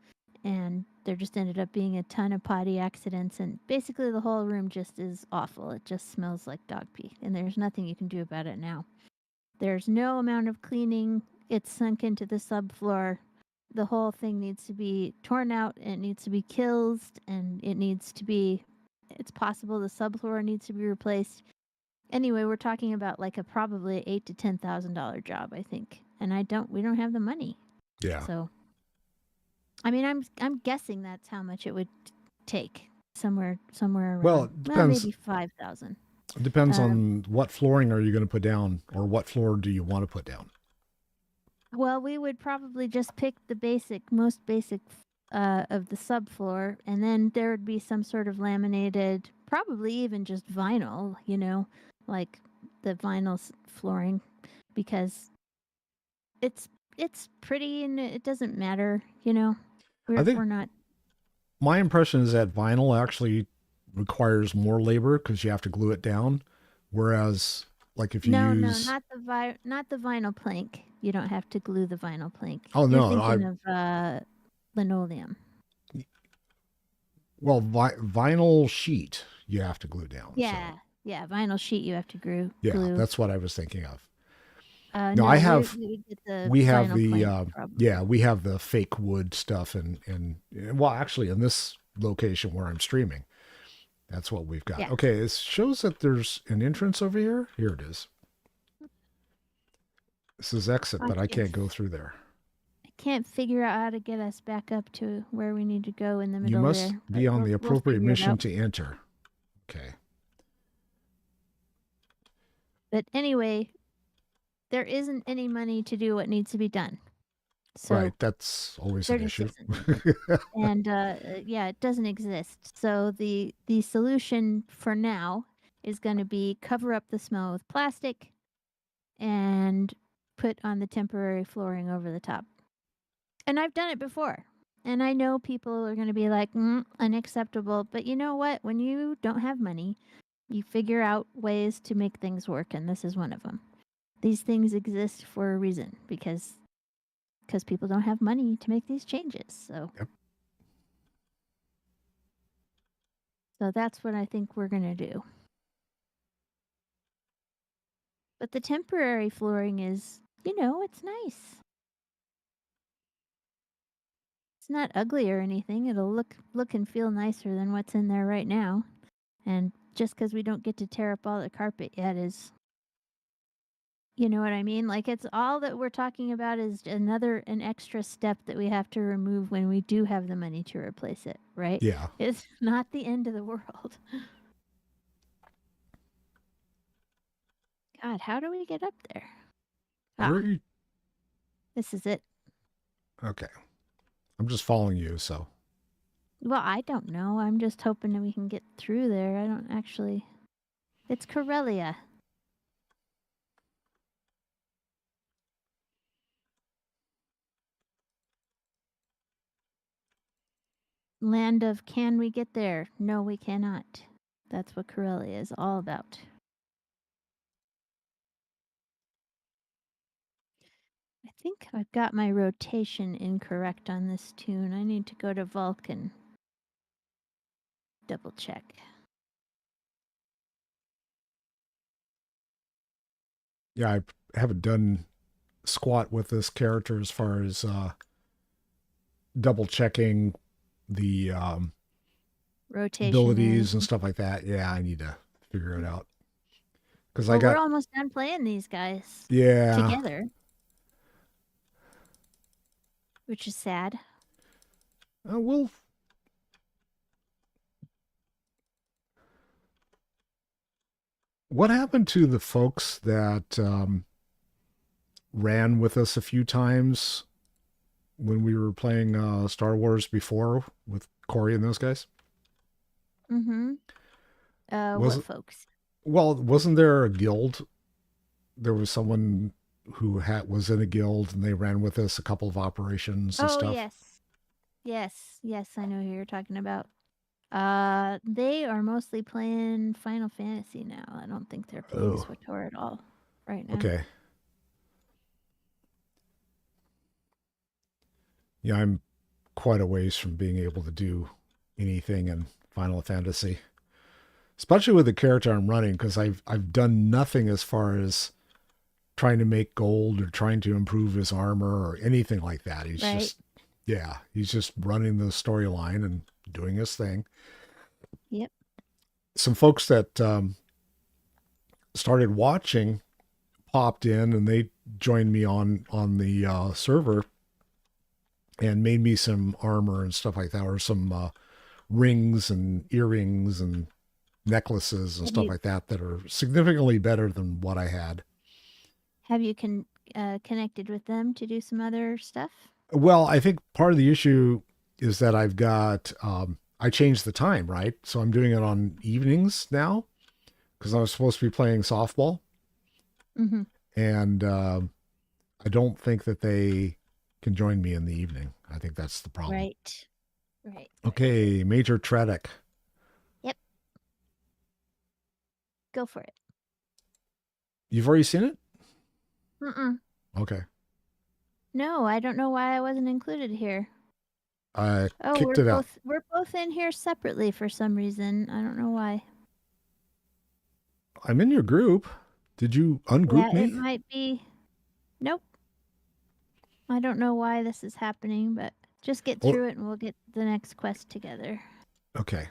And there just ended up being a ton of potty accidents. And basically, the whole room just is awful. It just smells like dog pee. And there's nothing you can do about it now. There's no amount of cleaning. It's sunk into the subfloor. The whole thing needs to be torn out. It needs to be killed. And it's possible the subfloor needs to be replaced. Anyway, we're talking about like a probably $8,000 to $10,000 job, I think. And we don't have the money. Yeah. So, I mean, I'm guessing that's how much it would take. Somewhere around. Well, it depends. Maybe 5,000. It depends on what flooring are you going to put down, or what floor do you want to put down. Well, we would probably just pick the most basic of the subfloor, and then there would be some sort of laminated, probably even just vinyl, like the vinyl flooring, because it's pretty and it doesn't matter, I think we're not. my impression is that vinyl actually requires more labor because you have to glue it down, whereas like if you use not the vinyl plank. You don't have to glue the vinyl plank. oh You're no, thinking of linoleum. well vinyl sheet you have to glue down. Yeah, So. yeah, vinyl sheet you have to glue. Yeah, that's what I was thinking of. No, No, I have. we would get the We have vinyl the plank, probably. yeah, we have the fake wood stuff, and well, actually, in this location where I'm streaming, that's what we've got. Yeah. Okay, it shows that there's an entrance over here. Here it is. This is exit, but I can't go through there. I can't figure out how to get us back up to where we need to go in the middle. You must there. be on the appropriate mission out. to enter. Okay. But anyway, there isn't any money to do what needs to be done. So Right, that's always an issue. And yeah, it doesn't exist. So the solution for now is going to be cover up the smell with plastic and put on the temporary flooring over the top. And I've done it before. And I know people are going to be like, unacceptable. But you know what? When you don't have money, you figure out ways to make things work. And this is one of them. These things exist for a reason because people don't have money to make these changes. So, yep. So that's what I think we're going to do. But the temporary flooring is, it's nice. It's not ugly or anything. It'll look and feel nicer than what's in there right now. And just because we don't get to tear up all the carpet yet is, you know what I mean? Like, it's all that we're talking about is an extra step that we have to remove when we do have the money to replace it, right? Yeah. It's not the end of the world. God, how do we get up there? This is it. Okay. I'm just following you, so. Well, I don't know. I'm just hoping that we can get through there. I don't actually. It's Corellia. Land of can we get there? No, we cannot. That's what Corellia is all about. I think I've got my rotation incorrect on this tune. I need to go to Vulcan. Double check. Yeah, I haven't done squat with this character as far as double checking the rotation abilities and stuff like that. Yeah, I need to figure it out. because I Well, we're got, almost done playing these guys yeah. together, which is sad. Well, what happened to the folks that ran with us a few times when we were playing Star Wars before with Corey and those guys? Mm-hmm. Was What it, folks? well, wasn't there a guild? There was someone who was in a guild and they ran with us a couple of operations and Oh, stuff. yes. Yes, yes, I know who you're talking about. They are mostly playing Final Fantasy now. I don't think they're playing Oh, SWTOR at all right now. okay. Yeah, I'm quite a ways from being able to do anything in Final Fantasy, especially with the character I'm running, because I've done nothing as far as trying to make gold or trying to improve his armor or anything like that. He's Right? just, yeah, he's just running the storyline and doing his thing. Yep. Some folks that started watching popped in and they joined me on the server and made me some armor and stuff like that, or some rings and earrings and necklaces and Have stuff you like that that are significantly better than what I had. connected with them to do some other stuff? Well, I think part of the issue is that I've got I changed the time, right? So I'm doing it on evenings now because I was supposed to be playing softball, Mm-hmm. and I don't think that they can join me in the evening. I think that's the problem. Right. Right. Right. Right. Okay, Major Tradick. Yep. Go for it. You've already seen it? Mm-mm. Okay. No, I don't know why I wasn't included here. I Oh, kicked it out. we're both in here separately for some reason. I don't know why. I'm in your group. Did you Yeah, ungroup it me? might be. Nope. I don't know why this is happening, but just get Or through it and we'll get the next quest together. okay.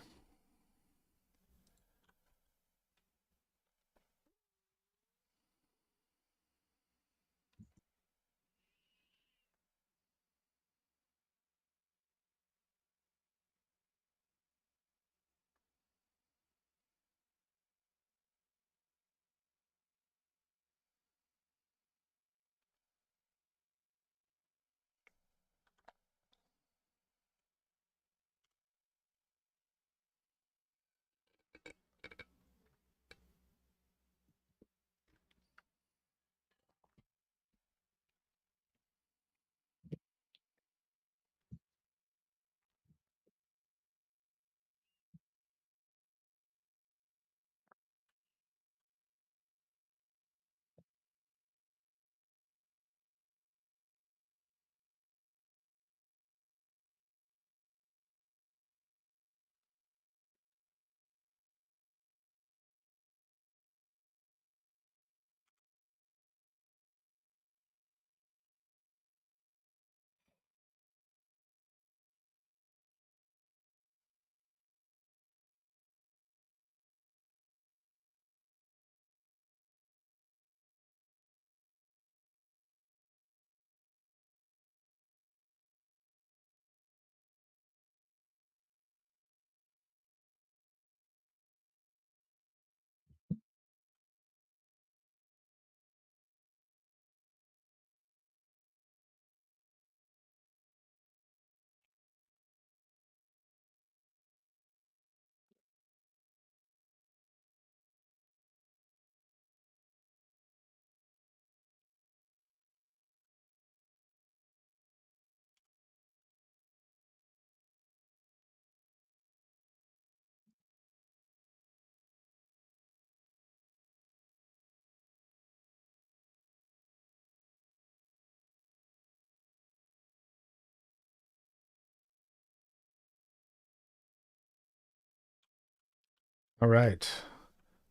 All right.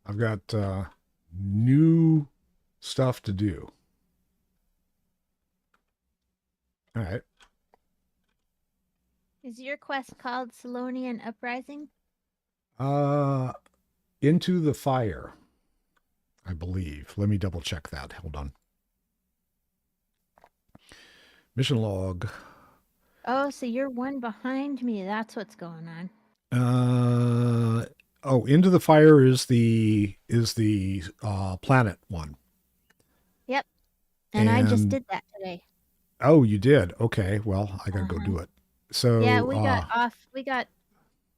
I've got new stuff to do. All right. Is your quest called Salonian Uprising? Uh, into the fire. I believe. Let me double check that. Hold on. Mission log. Oh, so you're one behind me. That's what's going on. Oh, Into the Fire is the planet one. Yep. And I just And did that today. oh, you did. Okay, well, I gotta go Uh-huh. do it. Yeah, So, we got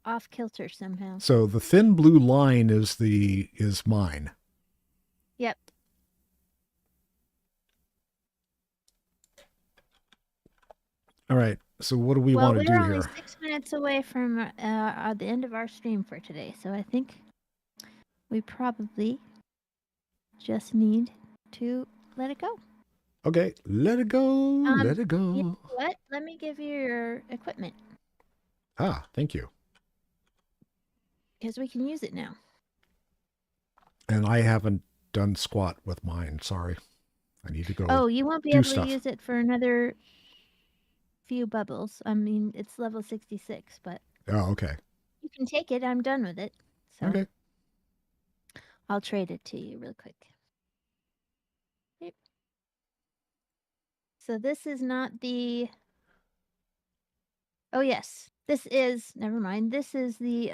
off kilter somehow. so the thin blue line is mine. Yep. All right. So what do we Well, want to do we're only here? 6 minutes away from the end of our stream for today, so I think we probably just need to let it go. Okay, let it go. Let it You go. know what? Let me give you your equipment Ah, thank you. because we can use it now. And I haven't done squat with mine. Sorry. I need to go Oh, you won't be do able to stuff. use it for another few bubbles. I mean, it's level 66, but Oh, okay. you can take it. I'm done with it. So Okay. I'll trade it to you real quick. Yep. So this is not the... Oh, yes. This is... Never mind. This is the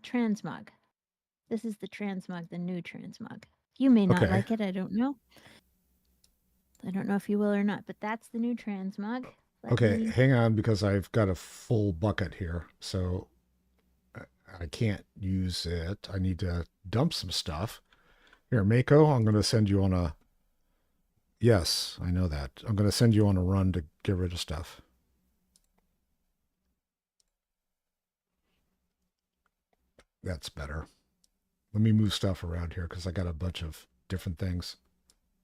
transmog. This is the transmog, the new transmog. You may not Okay. like it. I don't know. I don't know if you will or not, but that's the new transmog. Okay, hang on because I've got a full bucket here. So I can't use it. I need to dump some stuff. Here, Mako, I'm going to send you on a... Yes, I know that. I'm going to send you on a run to get rid of stuff. That's better. Let me move stuff around here because I got a bunch of different things.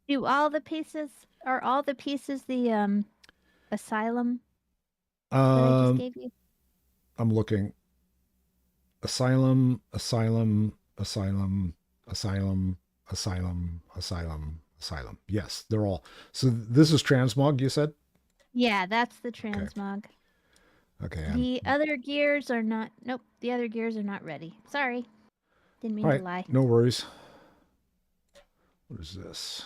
Do all the pieces... Are all the pieces the asylum that I just gave you? I'm looking. Asylum, asylum, asylum, asylum, asylum, asylum, asylum. Yes, they're all. So this is transmog, you said? Yeah, that's the transmog. Okay. The other gears are not... Nope, the other gears are not ready. Sorry. Didn't mean All to right. lie. No worries. What is this?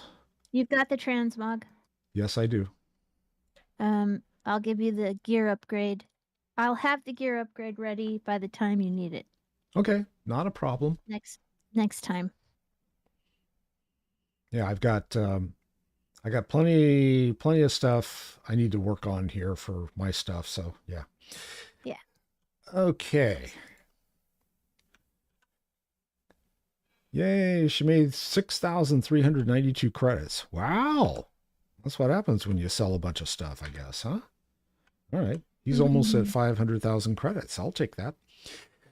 You've got the transmog. Yes, I do. I'll give you the gear upgrade. I'll have the gear upgrade ready by the time you need it. Okay. Not a problem. Next time. Yeah, I got plenty of stuff I need to work on here for my stuff. So yeah. Yeah. Okay. Yay, she made 6,392 credits. Wow. That's what happens when you sell a bunch of stuff, I guess, huh? All right. He's almost at 500,000 credits. I'll take that.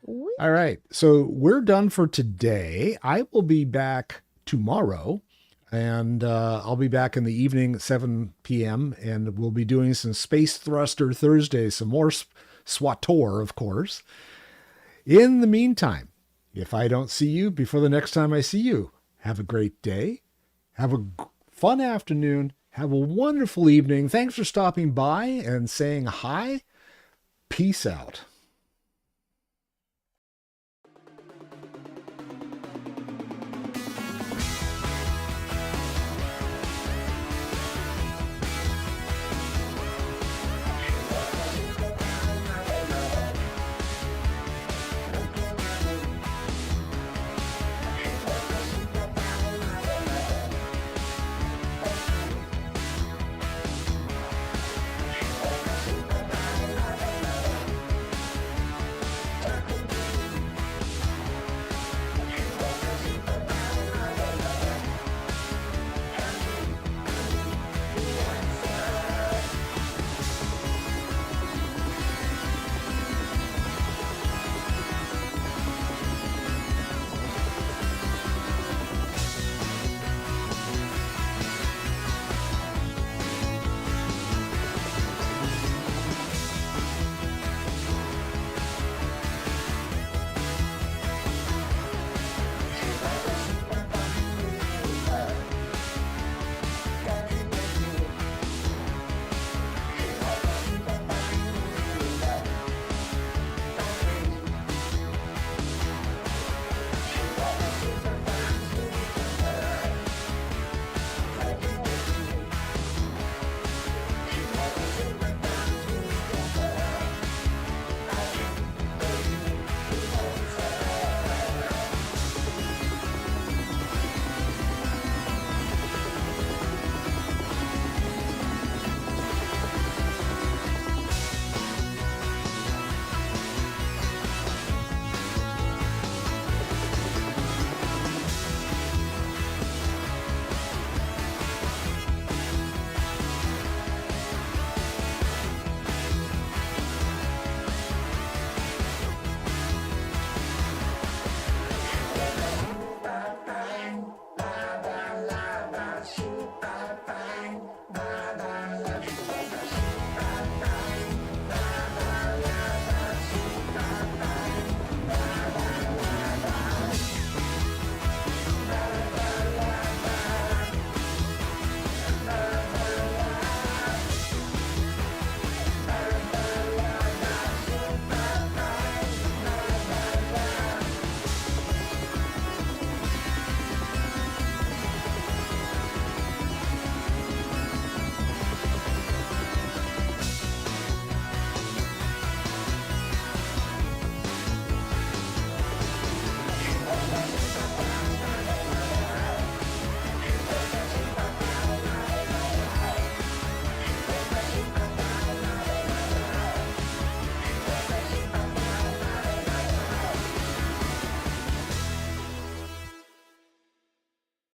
All right. So we're done for today. I will be back tomorrow, and I'll be back in the evening at 7 p.m., and we'll be doing some Space Thruster Thursday, some more SWTOR, of course. In the meantime, if I don't see you before the next time I see you, have a great day. Have a fun afternoon. Have a wonderful evening. Thanks for stopping by and saying hi. Peace out.